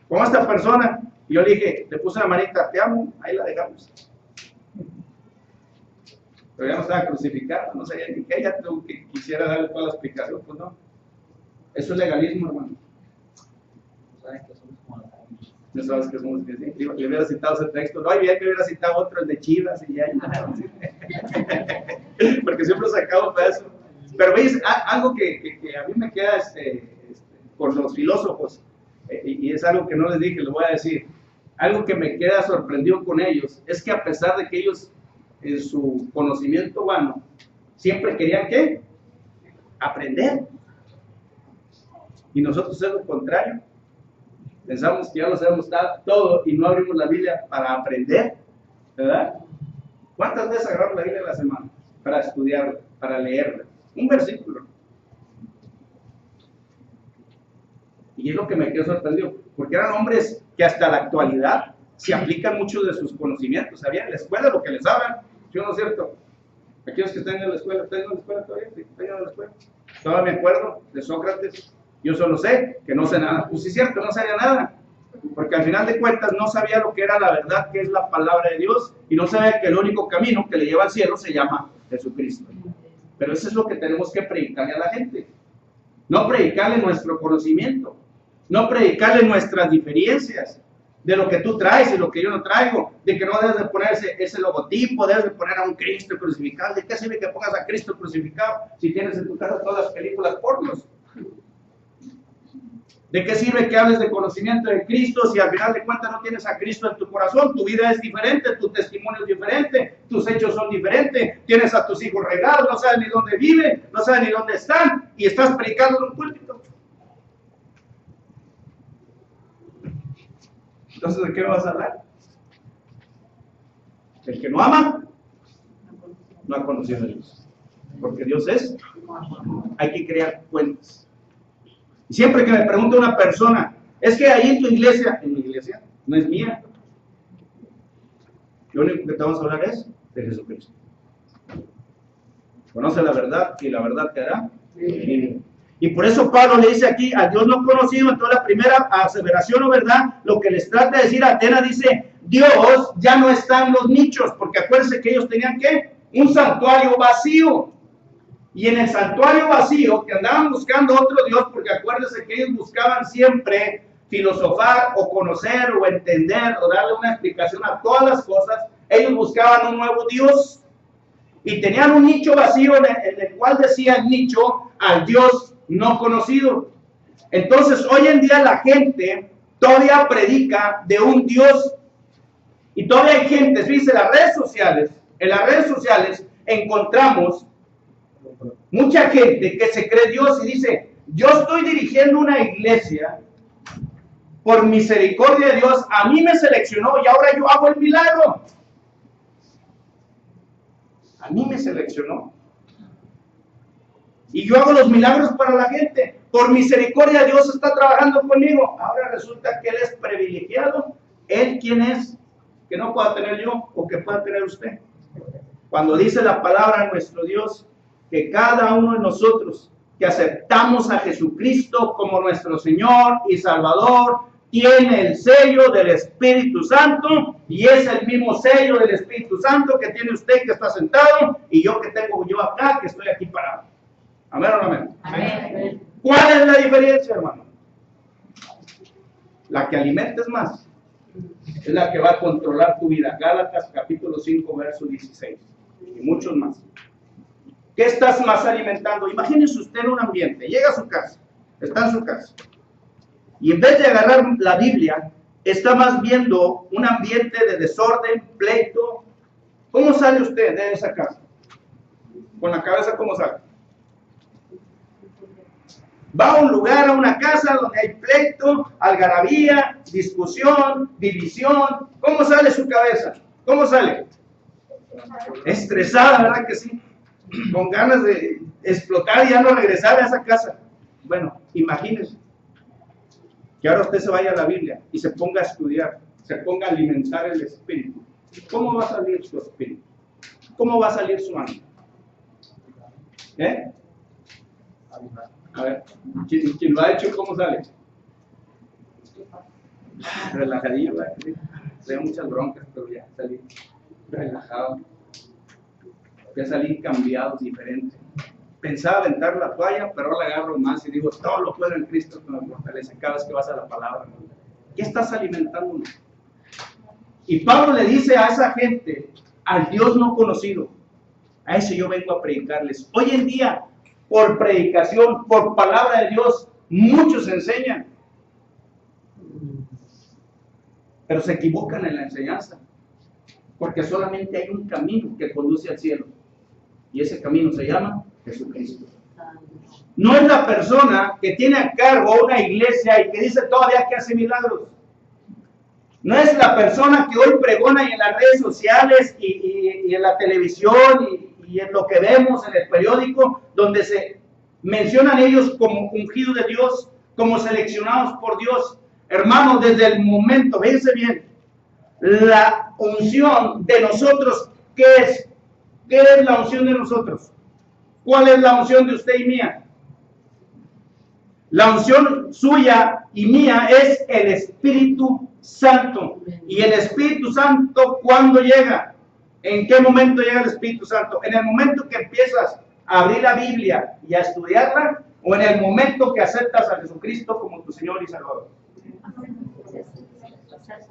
Como esta persona, yo le dije, le puse la manita, te amo, ahí la dejamos. Pero ya no estaba crucificado, no sabía ni qué, ya que quisiera darle toda la explicación, pues no. Eso es legalismo, hermano. No sabes que somos que sí. Le hubiera citado ese texto, no, y bien que hubiera citado otro, el de Chivas, y ya. Porque siempre sacamos para eso. Pero veis, algo que a mí me queda con los filósofos, y es algo que no les dije, lo voy a decir. Algo que me queda sorprendido con ellos es que a pesar de que ellos en su conocimiento humano siempre querían ¿qué? Aprender. Y nosotros es lo contrario. Pensamos que ya lo sabemos todo y no abrimos la Biblia para aprender, ¿verdad? ¿Cuántas veces agarramos la Biblia a la semana para estudiarla, para leerla? Un versículo. Y es lo que me quedó sorprendido, porque eran hombres que hasta la actualidad se aplican muchos de sus conocimientos. ¿Sabían? En la escuela lo que les hablan, ¿sí o no es cierto? Aquellos que están en la escuela, ¿están en la escuela todavía? ¿Sí? ¿Están en la escuela? Todavía me acuerdo de Sócrates. Yo solo sé que no sé nada. Pues sí es cierto, no sabía nada. Porque al final de cuentas no sabía lo que era la verdad, que es la palabra de Dios, y no sabía que el único camino que le lleva al cielo se llama Jesucristo. Pero eso es lo que tenemos que predicarle a la gente. No predicarle nuestro conocimiento, no predicarle nuestras diferencias, de lo que tú traes y lo que yo no traigo, de que no debes de ponerse ese logotipo, debes de poner a un Cristo crucificado. ¿De qué sirve que pongas a Cristo crucificado si tienes en tu casa todas las películas pornos? ¿De qué sirve que hables de conocimiento de Cristo si al final de cuentas no tienes a Cristo en tu corazón? Tu vida es diferente, tu testimonio es diferente, tus hechos son diferentes, tienes a tus hijos regados, no sabes ni dónde viven, no sabes ni dónde están y estás predicando en un púlpito. Entonces, ¿de qué me vas a hablar? El que no ama, no ha conocido a Dios. Porque Dios es, hay que crear cuentas. Y siempre que me pregunta una persona, es que ahí en tu iglesia, en mi iglesia, no es mía. Lo único que te vamos a hablar es de Jesucristo. Conoce la verdad y la verdad te hará libre. Y por eso Pablo le dice aquí, a Dios no conocido, en toda la primera aseveración o verdad, lo que les trata de decir a Atenas, dice, Dios ya no está en los nichos, porque acuérdense que ellos tenían, ¿qué? Un santuario vacío. Y en el santuario vacío, que andaban buscando otro Dios, porque acuérdense que ellos buscaban siempre filosofar o conocer o entender o darle una explicación a todas las cosas, ellos buscaban un nuevo Dios y tenían un nicho vacío en el cual decía el nicho al Dios no conocido. Entonces hoy en día la gente todavía predica de un Dios y todavía hay gente, fíjense, en las redes sociales encontramos mucha gente que se cree Dios y dice, yo estoy dirigiendo una iglesia por misericordia de Dios, a mí me seleccionó y ahora yo hago el milagro. A mí me seleccionó. Y yo hago los milagros para la gente. Por misericordia Dios está trabajando conmigo. Ahora resulta que Él es privilegiado. ¿Él quién es? Que no pueda tener yo o que pueda tener usted. Cuando dice la palabra de nuestro Dios, que cada uno de nosotros que aceptamos a Jesucristo como nuestro Señor y Salvador, tiene el sello del Espíritu Santo, y es el mismo sello del Espíritu Santo que tiene usted que está sentado, y yo que tengo yo acá, que estoy aquí parado. ¿Amén o no amén? Amén. ¿Cuál es la diferencia, hermano? La que alimentes más es la que va a controlar tu vida. Gálatas capítulo 5, verso 16, y muchos más. ¿Qué estás más alimentando? Imagínese usted en un ambiente, llega a su casa, está en su casa, y en vez de agarrar la Biblia, está más viendo un ambiente de desorden, pleito. ¿Cómo sale usted de esa casa? Con la cabeza, ¿cómo sale? Va a un lugar, a una casa donde hay pleito, algarabía, discusión, división. ¿Cómo sale su cabeza? ¿Cómo sale? Estresada, ¿verdad que sí? Con ganas de explotar y ya no regresar a esa casa. Bueno, imagínese que ahora usted se vaya a la Biblia y se ponga a estudiar, se ponga a alimentar el espíritu. ¿Cómo va a salir su espíritu? ¿Cómo va a salir su alma? ¿Eh? A ver, ¿quién lo ha hecho? ¿Cómo sale? Relajadillo, ¿verdad? Tengo muchas broncas, pero ya salí relajado. Ya salí cambiado, diferente. Pensaba aventar la toalla, pero ahora la agarro más y digo, todo lo puedo en Cristo que me fortalece cada vez que vas a la palabra. ¿Qué estás alimentando? Y Pablo le dice a esa gente, al Dios no conocido, a ese yo vengo a predicarles. Hoy en día, por predicación, por palabra de Dios, muchos enseñan, pero se equivocan en la enseñanza, porque solamente hay un camino que conduce al cielo, y ese camino se llama Jesucristo. No es la persona que tiene a cargo una iglesia y que dice todavía que hace milagros. No es la persona que hoy pregona en las redes sociales y en la televisión y en lo que vemos en el periódico, donde se mencionan ellos como ungidos de Dios, como seleccionados por Dios. Hermanos, desde el momento, fíjense bien, la unción de nosotros, ¿qué es? ¿Qué es la unción de nosotros? ¿Cuál es la unción de usted y mía? La unción suya y mía es el Espíritu Santo. ¿Y el Espíritu Santo cuándo llega? ¿En qué momento llega el Espíritu Santo? ¿En el momento que empiezas a abrir la Biblia y a estudiarla? ¿O en el momento que aceptas a Jesucristo como tu Señor y Salvador?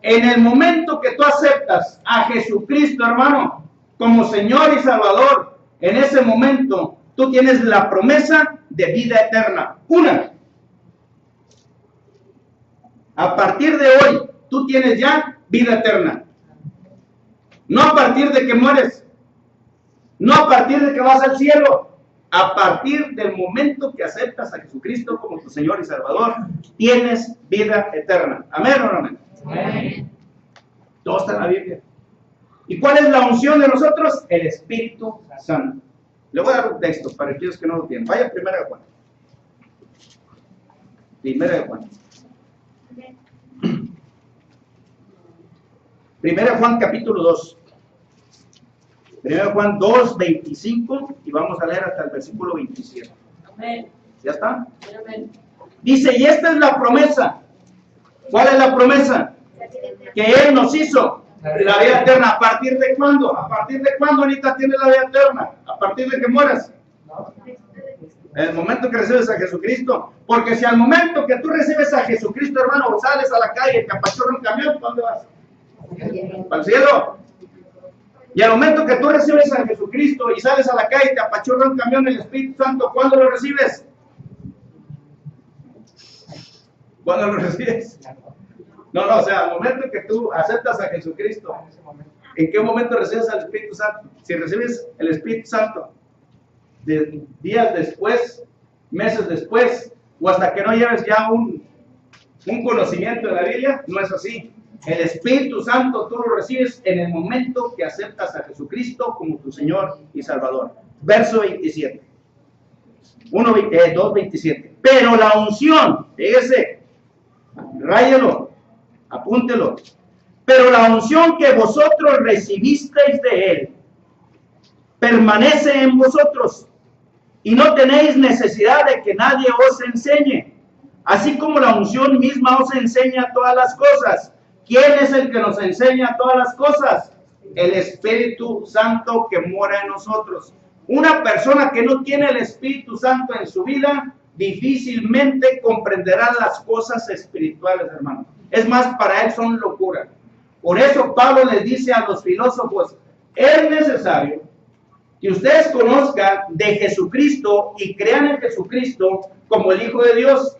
En el momento que tú aceptas a Jesucristo, hermano, como Señor y Salvador, en ese momento tú tienes la promesa de vida eterna. Una. A partir de hoy, tú tienes ya vida eterna. No a partir de que mueres. No a partir de que vas al cielo. A partir del momento que aceptas a Jesucristo como tu Señor y Salvador, tienes vida eterna. ¿Amén o no amén? Amén. Todo está en la Biblia. ¿Y cuál es la unción de nosotros? El Espíritu Santo. Le voy a dar un texto para aquellos que no lo tienen. Vaya primera de Juan. Primera de Juan. Primera de Juan capítulo 2. Primera de Juan 2, 25 y vamos a leer hasta el versículo 27. Amén. ¿Ya está? Amén. Dice, y esta es la promesa. ¿Cuál es la promesa? Que Él nos hizo la vida eterna. ¿A partir de cuándo? ¿A partir de cuándo, Anita, tienes la vida eterna? ¿A partir de que mueras? En el momento que recibes a Jesucristo. Porque si al momento que tú recibes a Jesucristo, hermano, sales a la calle y te apachurra un camión, ¿para dónde vas? Para el cielo. Y al momento que tú recibes a Jesucristo y sales a la calle y te apachurra un camión, el Espíritu Santo, ¿cuándo lo recibes? ¿Cuándo lo recibes? No, o sea, al momento que tú aceptas a Jesucristo, ¿en qué momento recibes al Espíritu Santo? Si recibes el Espíritu Santo días después, meses después, o hasta que no lleves ya un conocimiento de la Biblia, no es así. El Espíritu Santo tú lo recibes en el momento que aceptas a Jesucristo como tu Señor y Salvador. Verso 27. 2:27. Pero la unción, fíjese, ráyelo, apúntelo. Pero la unción que vosotros recibisteis de Él permanece en vosotros y no tenéis necesidad de que nadie os enseñe. Así como la unción misma os enseña todas las cosas. ¿Quién es el que nos enseña todas las cosas? El Espíritu Santo que mora en nosotros. Una persona que no tiene el Espíritu Santo en su vida, difícilmente comprenderá las cosas espirituales, hermano. Es más, para él son locura. Por eso Pablo les dice a los filósofos, es necesario que ustedes conozcan de Jesucristo y crean en Jesucristo como el Hijo de Dios.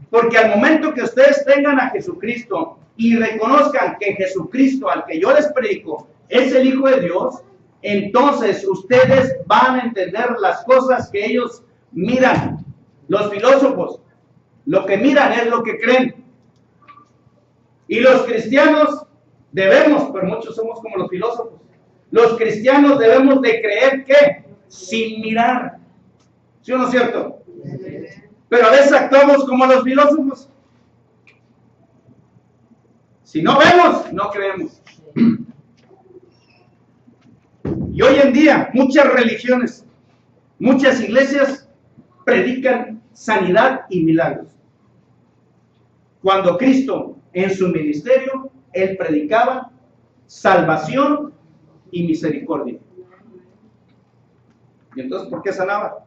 Porque al momento que ustedes tengan a Jesucristo y reconozcan que Jesucristo, al que yo les predico, es el Hijo de Dios, entonces ustedes van a entender las cosas que ellos miran. Los filósofos, lo que miran es lo que creen. Y los cristianos debemos, pero muchos somos como los filósofos, los cristianos debemos de creer que sin mirar. ¿Sí o no es cierto? Pero a veces actuamos como los filósofos. Si no vemos, no creemos. Y hoy en día, muchas religiones, muchas iglesias predican sanidad y milagros. Cuando Cristo, en su ministerio, Él predicaba salvación y misericordia. ¿Y entonces por qué sanaba?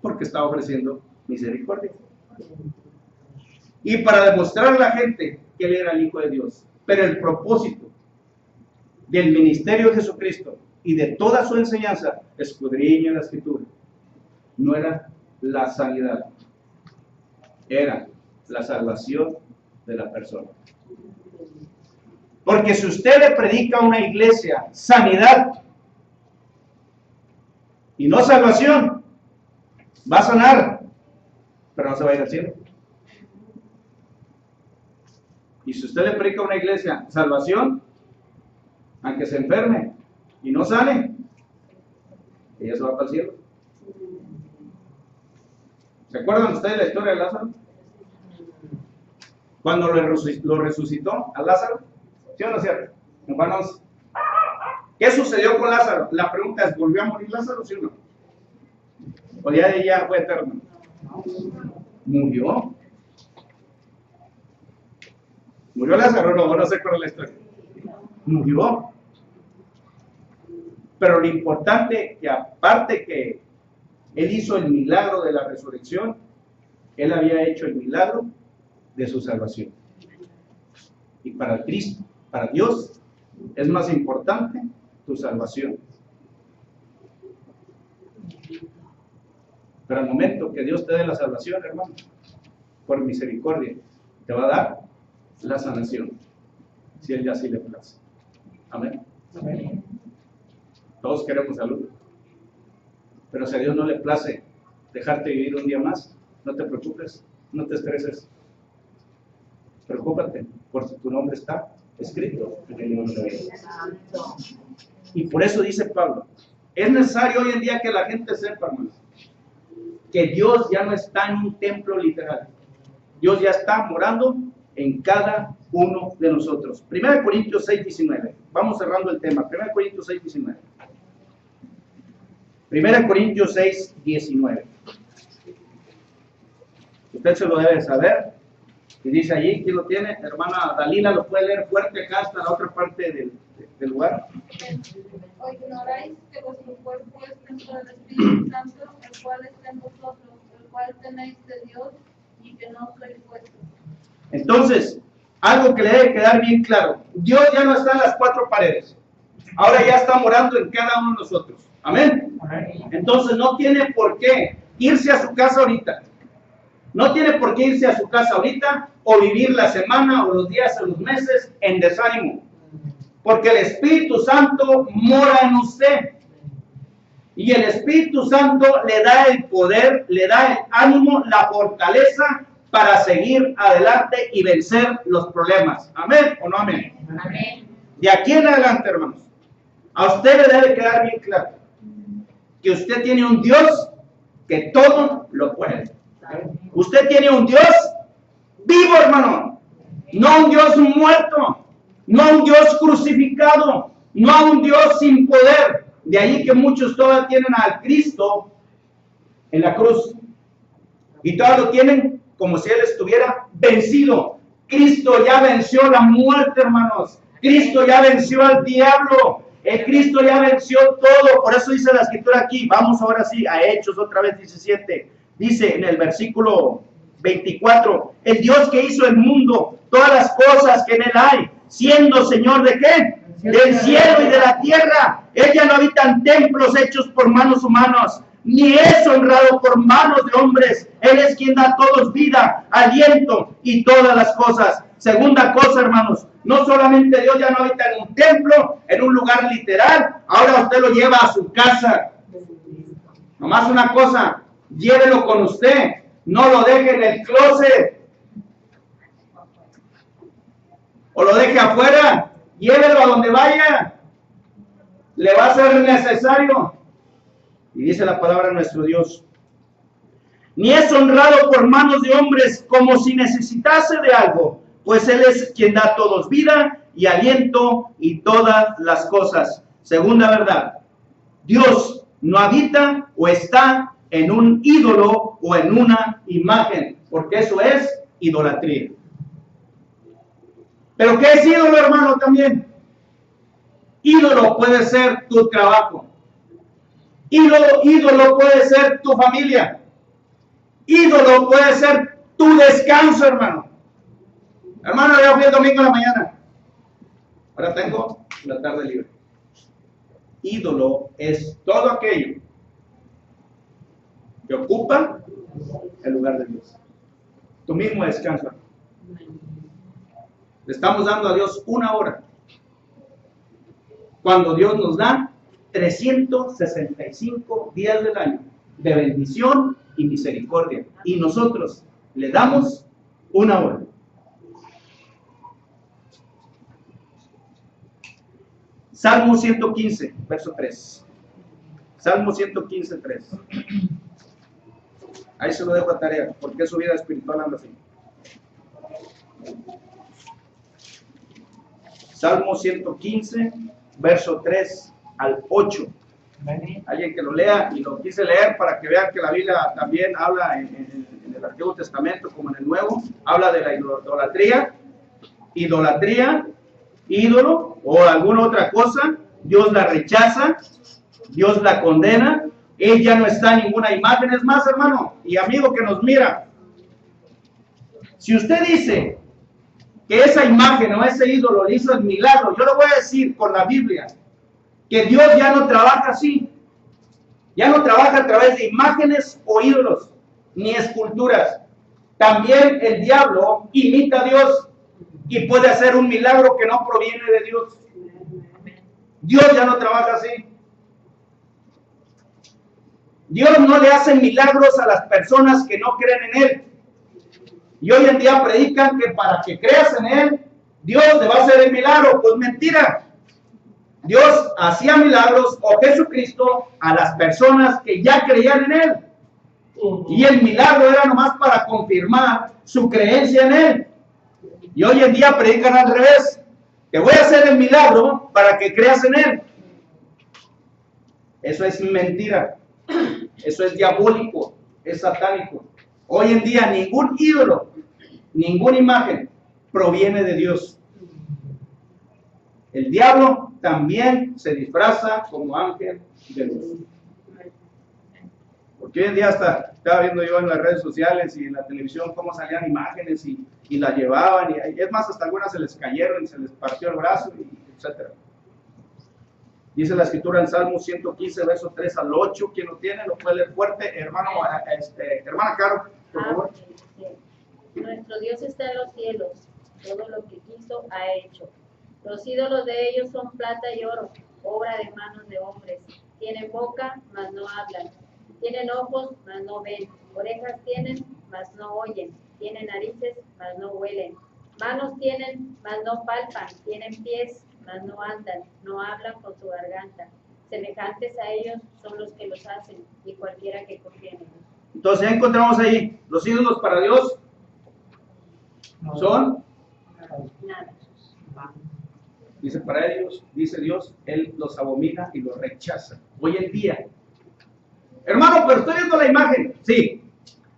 Porque estaba ofreciendo misericordia. Y para demostrar a la gente que Él era el Hijo de Dios. Pero el propósito del ministerio de Jesucristo y de toda su enseñanza, escudriña la Escritura, no era la sanidad, era la salvación de la persona. Porque si usted le predica a una iglesia sanidad y no salvación, va a sanar, pero no se va a ir al cielo. Y si usted le predica a una iglesia salvación, aunque se enferme y no sane, ella se va para el cielo. ¿Se acuerdan ustedes de la historia de Lázaro? Cuando lo resucitó a Lázaro, ¿sí o no es cierto? Hermanos, ¿qué sucedió con Lázaro? La pregunta es, ¿volvió a morir Lázaro, sí o no? O ya fue eterno. Murió. ¿Murió Lázaro? No sé cuál es la historia. Murió. Pero lo importante que aparte que Él hizo el milagro de la resurrección, Él había hecho el milagro de su salvación. Y para Cristo, para Dios, es más importante tu salvación. Pero al momento que Dios te dé la salvación, hermano, por misericordia, te va a dar la sanación, si Él ya así le place. Amén. Amén. Todos queremos salud, pero si a Dios no le place dejarte vivir un día más, no te preocupes, no te estreses. Preocúpate, porque tu nombre está escrito en el libro de la vida. Y por eso dice Pablo, es necesario hoy en día que la gente sepa, hermanos, que Dios ya no está en un templo literal. Dios ya está morando en cada uno de nosotros. 1 Corintios 6:19. Vamos cerrando el tema. 1 Corintios 6:19. 1 Corintios 6:19. Usted se lo debe saber. Y dice allí, ¿quién lo tiene? Hermana Dalila, lo puede leer fuerte acá hasta la otra parte del lugar. ¿O ignoráis que vuestro cuerpo es templo del Espíritu Santo, el cual está en vosotros, el cual tenéis de Dios y que no sois vuestros? Entonces, algo que le debe quedar bien claro, Dios ya no está en las cuatro paredes, ahora ya está morando en cada uno de nosotros. Amén. Entonces no tiene por qué irse a su casa ahorita, no tiene por qué irse a su casa ahorita o vivir la semana o los días o los meses en desánimo, porque el Espíritu Santo mora en usted y el Espíritu Santo le da el poder, le da el ánimo, la fortaleza para seguir adelante y vencer los problemas. ¿Amén o no amén? Amén. De aquí en adelante, hermanos, a usted le debe quedar bien claro que usted tiene un Dios que todo lo puede. Usted tiene un Dios vivo, hermano, no un Dios muerto, no un Dios crucificado, no un Dios sin poder. De ahí que muchos todavía tienen al Cristo en la cruz y todavía lo tienen como si Él estuviera vencido. Cristo ya venció la muerte, hermanos. Cristo ya venció al diablo. El Cristo ya venció todo. Por eso dice la escritura aquí. Vamos ahora sí a Hechos otra vez 17. Dice en el versículo 24. El Dios que hizo el mundo, todas las cosas que en él hay, siendo Señor ¿de qué? Del cielo y de la tierra. Él ya no habita en templos hechos por manos humanas, ni es honrado por manos de hombres. Él es quien da a todos vida, aliento y todas las cosas. Segunda cosa, hermanos, no solamente Dios ya no habita en un templo, en un lugar literal, ahora usted lo lleva a su casa. Nomás una cosa, llévelo con usted, no lo deje en el closet o lo deje afuera, llévelo a donde vaya, le va a ser necesario. Y dice la palabra de nuestro Dios, ni es honrado por manos de hombres como si necesitase de algo, pues Él es quien da a todos vida y aliento y todas las cosas. Segunda verdad, Dios no habita o está en un ídolo o en una imagen, porque eso es idolatría. ¿Pero qué es ídolo, hermano, también? Ídolo puede ser tu trabajo. Ídolo puede ser tu familia. Ídolo puede ser tu descanso, hermano. Hermano, yo fui el domingo en la mañana. Ahora tengo la tarde libre. Ídolo es todo aquello que ocupa el lugar de Dios. Tu mismo descanso. Le estamos dando a Dios una hora, cuando Dios nos da 365 días del año de bendición y misericordia, y nosotros le damos una hora. Salmo 115, verso 3. Salmo 115, 3. Ahí se lo dejo a tarea, porque su vida espiritual anda así. Salmo 115, verso 3 al 8. Alguien que lo lea, y lo quise leer para que vean que la Biblia también habla en el Antiguo Testamento como en el Nuevo, habla de la idolatría, ídolo o alguna otra cosa. Dios la rechaza, Dios la condena. Él ya no está en ninguna imagen. Es más, hermano y amigo que nos mira, si usted dice que esa imagen o ese ídolo le hizo el milagro, yo lo voy a decir con la Biblia, que Dios ya no trabaja así. Ya no trabaja a través de imágenes o ídolos, ni esculturas. También el diablo imita a Dios y puede hacer un milagro que no proviene de Dios. Dios ya no trabaja así. Dios no le hace milagros a las personas que no creen en Él. Y hoy en día predican que para que creas en Él, Dios te va a hacer el milagro. Pues mentira. Dios hacía milagros, o Jesucristo, a las personas que ya creían en Él. Y el milagro era nomás para confirmar su creencia en Él. Y hoy en día predican al revés. Te voy a hacer el milagro para que creas en Él. Eso es mentira. Eso es diabólico, es satánico. Hoy en día ningún ídolo, ninguna imagen proviene de Dios. El diablo también se disfraza como ángel de luz. Porque hoy en día estaba viendo yo en las redes sociales y en la televisión cómo salían imágenes y las llevaban. Y es más, hasta algunas se les cayeron y se les partió el brazo, etc. Dice la escritura en Salmo 115, versos 3 al 8. ¿Quién lo tiene? Lo puede leer fuerte. Hermana Caro, por favor. Nuestro Dios está en los cielos, todo lo que quiso ha hecho. Los ídolos de ellos son plata y oro, obra de manos de hombres. Tienen boca, mas no hablan. Tienen ojos, mas no ven. Orejas tienen, mas no oyen. Tienen narices, mas no huelen. Manos tienen, mas no palpan. Tienen pies, mas no andan. No hablan con su garganta. Semejantes a ellos son los que los hacen, y cualquiera que confíe en ellos. Entonces ya encontramos ahí, los ídolos para Dios son Nada. Dice para ellos, dice Dios, Él los abomina y los rechaza. Hoy en día. Hermano, pero estoy viendo la imagen. Sí.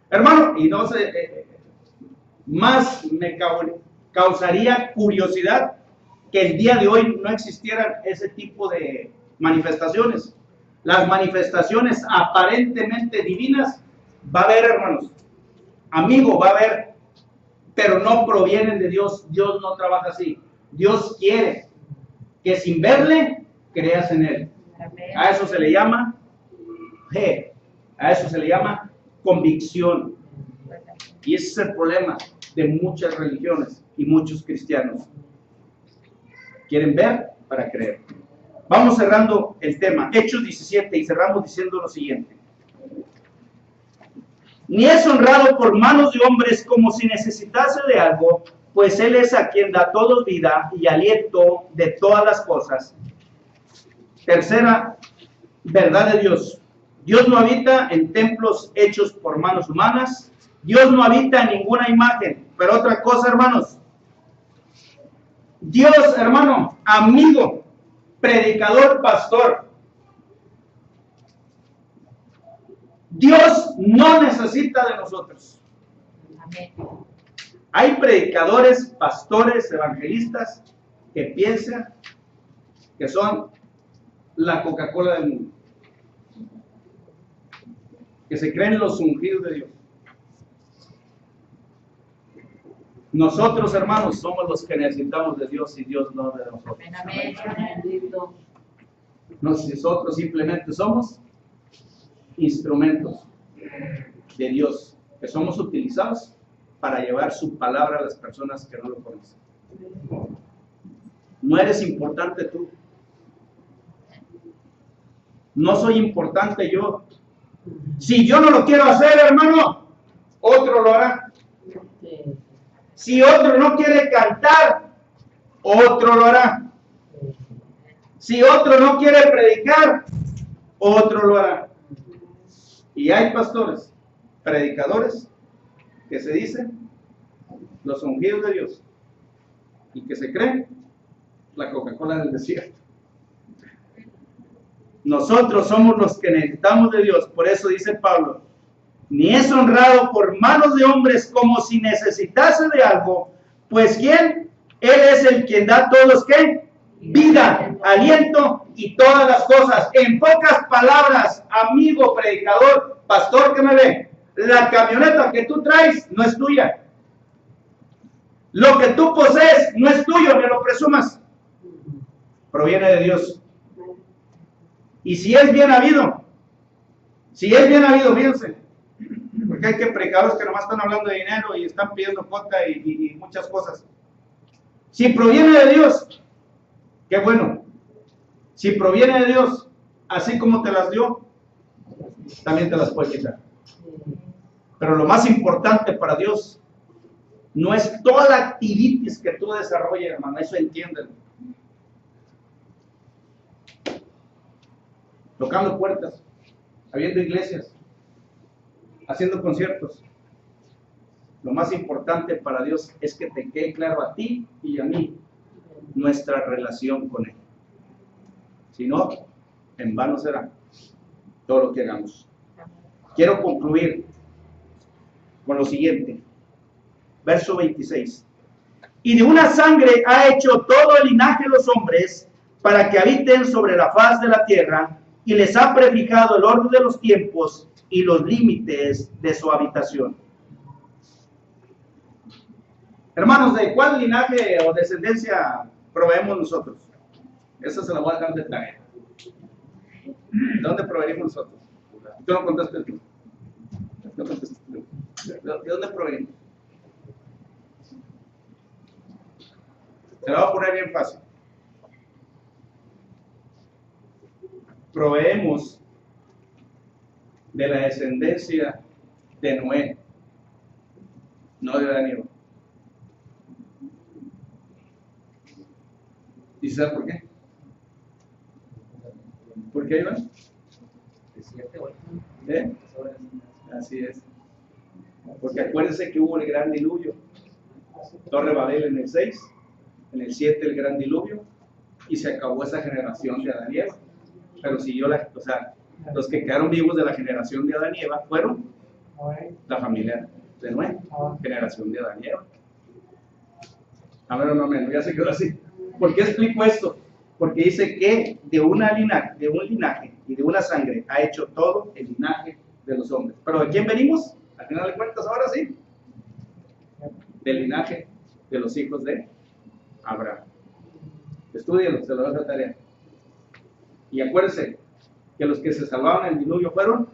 Hermano, y no sé, más me causaría curiosidad que el día de hoy no existieran ese tipo de manifestaciones. Las manifestaciones aparentemente divinas va a haber, hermanos. Amigo, va a haber, pero no provienen de Dios. Dios no trabaja así. Dios quiere que sin verle creas en Él. A eso se le llama fe, a eso se le llama convicción. Y ese es el problema de muchas religiones y muchos cristianos. Quieren ver para creer. Vamos cerrando el tema, Hechos 17, y cerramos diciendo lo siguiente. Ni es honrado por manos de hombres como si necesitase de algo, pues Él es a quien da a todos vida y aliento de todas las cosas. Tercera verdad de Dios. Dios no habita en templos hechos por manos humanas. Dios no habita en ninguna imagen. Pero otra cosa, hermanos. Dios, hermano, amigo, predicador, pastor. Dios no necesita de nosotros. Amén. Hay predicadores, pastores, evangelistas que piensan que son la Coca-Cola del mundo, que se creen los ungidos de Dios. Nosotros, hermanos, somos los que necesitamos de Dios y Dios no de nosotros. Amén. Nosotros simplemente somos instrumentos de Dios, que somos utilizados para llevar su palabra a las personas que no lo conocen. No eres importante tú. No soy importante yo. Si yo no lo quiero hacer, hermano, otro lo hará. Si otro no quiere cantar, otro lo hará. Si otro no quiere predicar, otro lo hará. Y hay pastores, predicadores, que se dicen los ungidos de Dios y que se creen la Coca-Cola del desierto. Nosotros somos los que necesitamos de Dios. Por eso dice Pablo, ni es honrado por manos de hombres como si necesitase de algo, pues ¿quién? Él es el quien da a todos, ¿qué? Vida, aliento y todas las cosas. En pocas palabras, amigo predicador, pastor que me ve, la camioneta que tú traes no es tuya. Lo que tú posees no es tuyo, ni lo presumas. Proviene de Dios. Y si es bien habido, fíjense, Porque hay que predicadores que nomás están hablando de dinero y están pidiendo cuota y muchas cosas. Si proviene de Dios, qué bueno. Si proviene de Dios, así como te las dio, también te las puede quitar. Pero lo más importante para Dios no es toda la activitis que tú desarrolles, hermano, eso entiéndelo. Tocando puertas, abriendo iglesias, haciendo conciertos. Lo más importante para Dios es que te quede claro a ti y a mí nuestra relación con Él. Si no, en vano será todo lo que hagamos. Quiero concluir con lo siguiente. Verso 26. Y de una sangre ha hecho todo el linaje de los hombres para que habiten sobre la faz de la tierra, y les ha prefijado el orden de los tiempos y los límites de su habitación. Hermanos, ¿de cuál linaje o descendencia proveemos nosotros? Esa se la voy a dejar de tarea. ¿De dónde provenimos nosotros? Tú no contaste tú. No contaste tú. ¿De dónde provenimos? Se la voy a poner bien fácil. Proveemos de la descendencia de Noé, no de Daniel. ¿Y sabe por qué? ¿Por qué, Iván? ¿Eh? Así es. Porque acuérdense que hubo el gran diluvio. Torre Babel en el 6, en el 7 el gran diluvio, y se acabó esa generación de Adán y Eva. Pero siguió los que quedaron vivos de la generación de Adán y Eva fueron la familia de Noé, generación de Adán y Eva. Amén o no amén, ya se quedó así. ¿Por qué explico esto? Porque dice que de un linaje y de una sangre ha hecho todo el linaje de los hombres. ¿Pero de quién venimos? Al final de cuentas, ahora sí. Del linaje de los hijos de Abraham. Estúdienlo, se lo voy a dar tarea. Y acuérdense que los que se salvaron en el diluvio fueron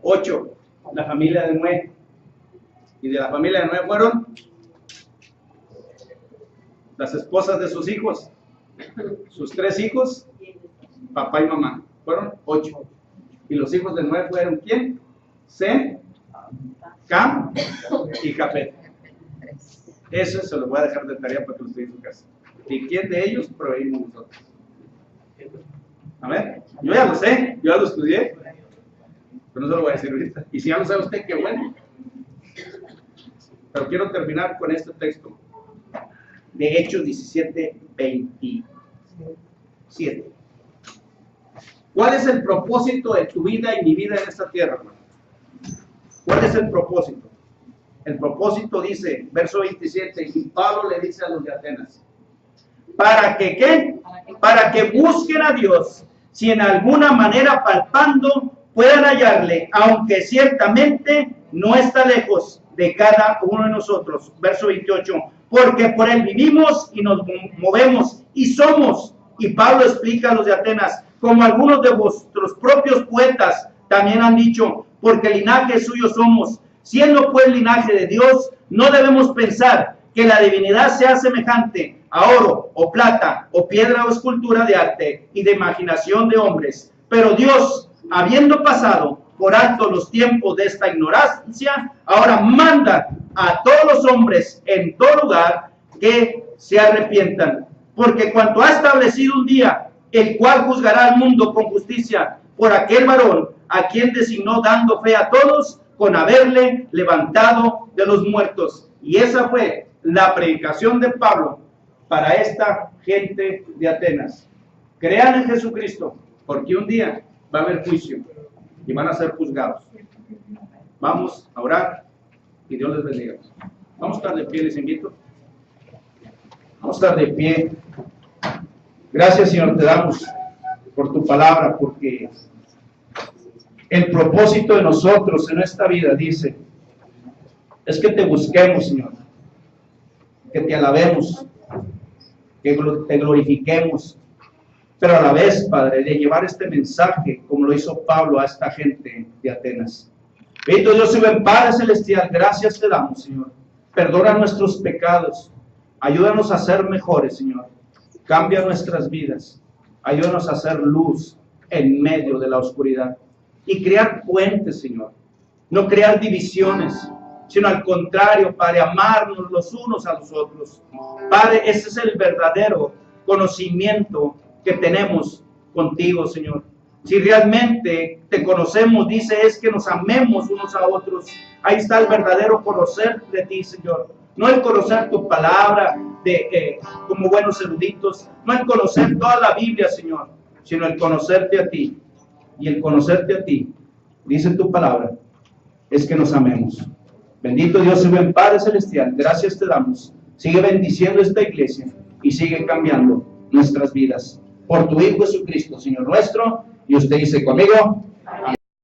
8, la familia de Noé. Y de la familia de Noé fueron las esposas de sus hijos, sus 3 hijos, papá y mamá. Fueron 8. Y los hijos de Noé fueron ¿quién? Sem, Cam y Jafet. Eso se lo voy a dejar de tarea para que lo estudien en su casa. ¿Y quién de ellos proveímos nosotros? A ver, yo ya lo sé, yo ya lo estudié, pero no se lo voy a decir ahorita. Y si ya lo sabe usted, qué bueno. Pero quiero terminar con este texto de Hechos 17:27. ¿Cuál es el propósito de tu vida y mi vida en esta tierra, hermano? ¿Cuál es el propósito? El propósito dice, verso 27, y Pablo le dice a los de Atenas, ¿para que qué? Para que busquen a Dios, si en alguna manera palpando puedan hallarle, aunque ciertamente no está lejos de cada uno de nosotros. Verso 28, porque por él vivimos y nos movemos y somos. Y Pablo explica a los de Atenas, como algunos de vuestros propios poetas también han dicho, porque linaje suyo somos. Siendo pues linaje de Dios, no debemos pensar que la divinidad sea semejante a oro o plata o piedra o escultura de arte y de imaginación de hombres. Pero Dios, habiendo pasado por alto los tiempos de esta ignorancia, ahora manda a todos los hombres en todo lugar que se arrepientan. Porque cuanto ha establecido un día, el cual juzgará al mundo con justicia por aquel varón a quien designó, dando fe a todos con haberle levantado de los muertos. Y esa fue la predicación de Pablo para esta gente de Atenas. Crean en Jesucristo, porque un día va a haber juicio y van a ser juzgados. Vamos a orar y Dios les bendiga. Vamos a estar de pie, les invito. Vamos a estar de pie. Gracias, Señor, te damos por tu palabra, porque el propósito de nosotros en esta vida, dice, es que te busquemos, Señor, que te alabemos, que te glorifiquemos, pero a la vez, Padre, de llevar este mensaje, como lo hizo Pablo a esta gente de Atenas. Bendito Dios y buen Padre celestial, gracias te damos, Señor. Perdona nuestros pecados. Ayúdanos a ser mejores, Señor. Cambia nuestras vidas. Ayúdanos a hacer luz en medio de la oscuridad. Y crear puentes, Señor. No crear divisiones, sino al contrario, Padre, amarnos los unos a los otros. Padre, ese es el verdadero conocimiento que tenemos contigo, Señor. Si realmente te conocemos, dice, es que nos amemos unos a otros. Ahí está el verdadero conocer de ti, Señor. No el conocer tu palabra como buenos eruditos, no el conocer toda la Biblia, Señor, sino el conocerte a ti. Y el conocerte a ti, dice tu palabra, es que nos amemos. Bendito Dios y buen Padre celestial, gracias te damos. Sigue bendiciendo esta iglesia y sigue cambiando nuestras vidas. Por tu Hijo Jesucristo, Señor nuestro. Y usted dice conmigo,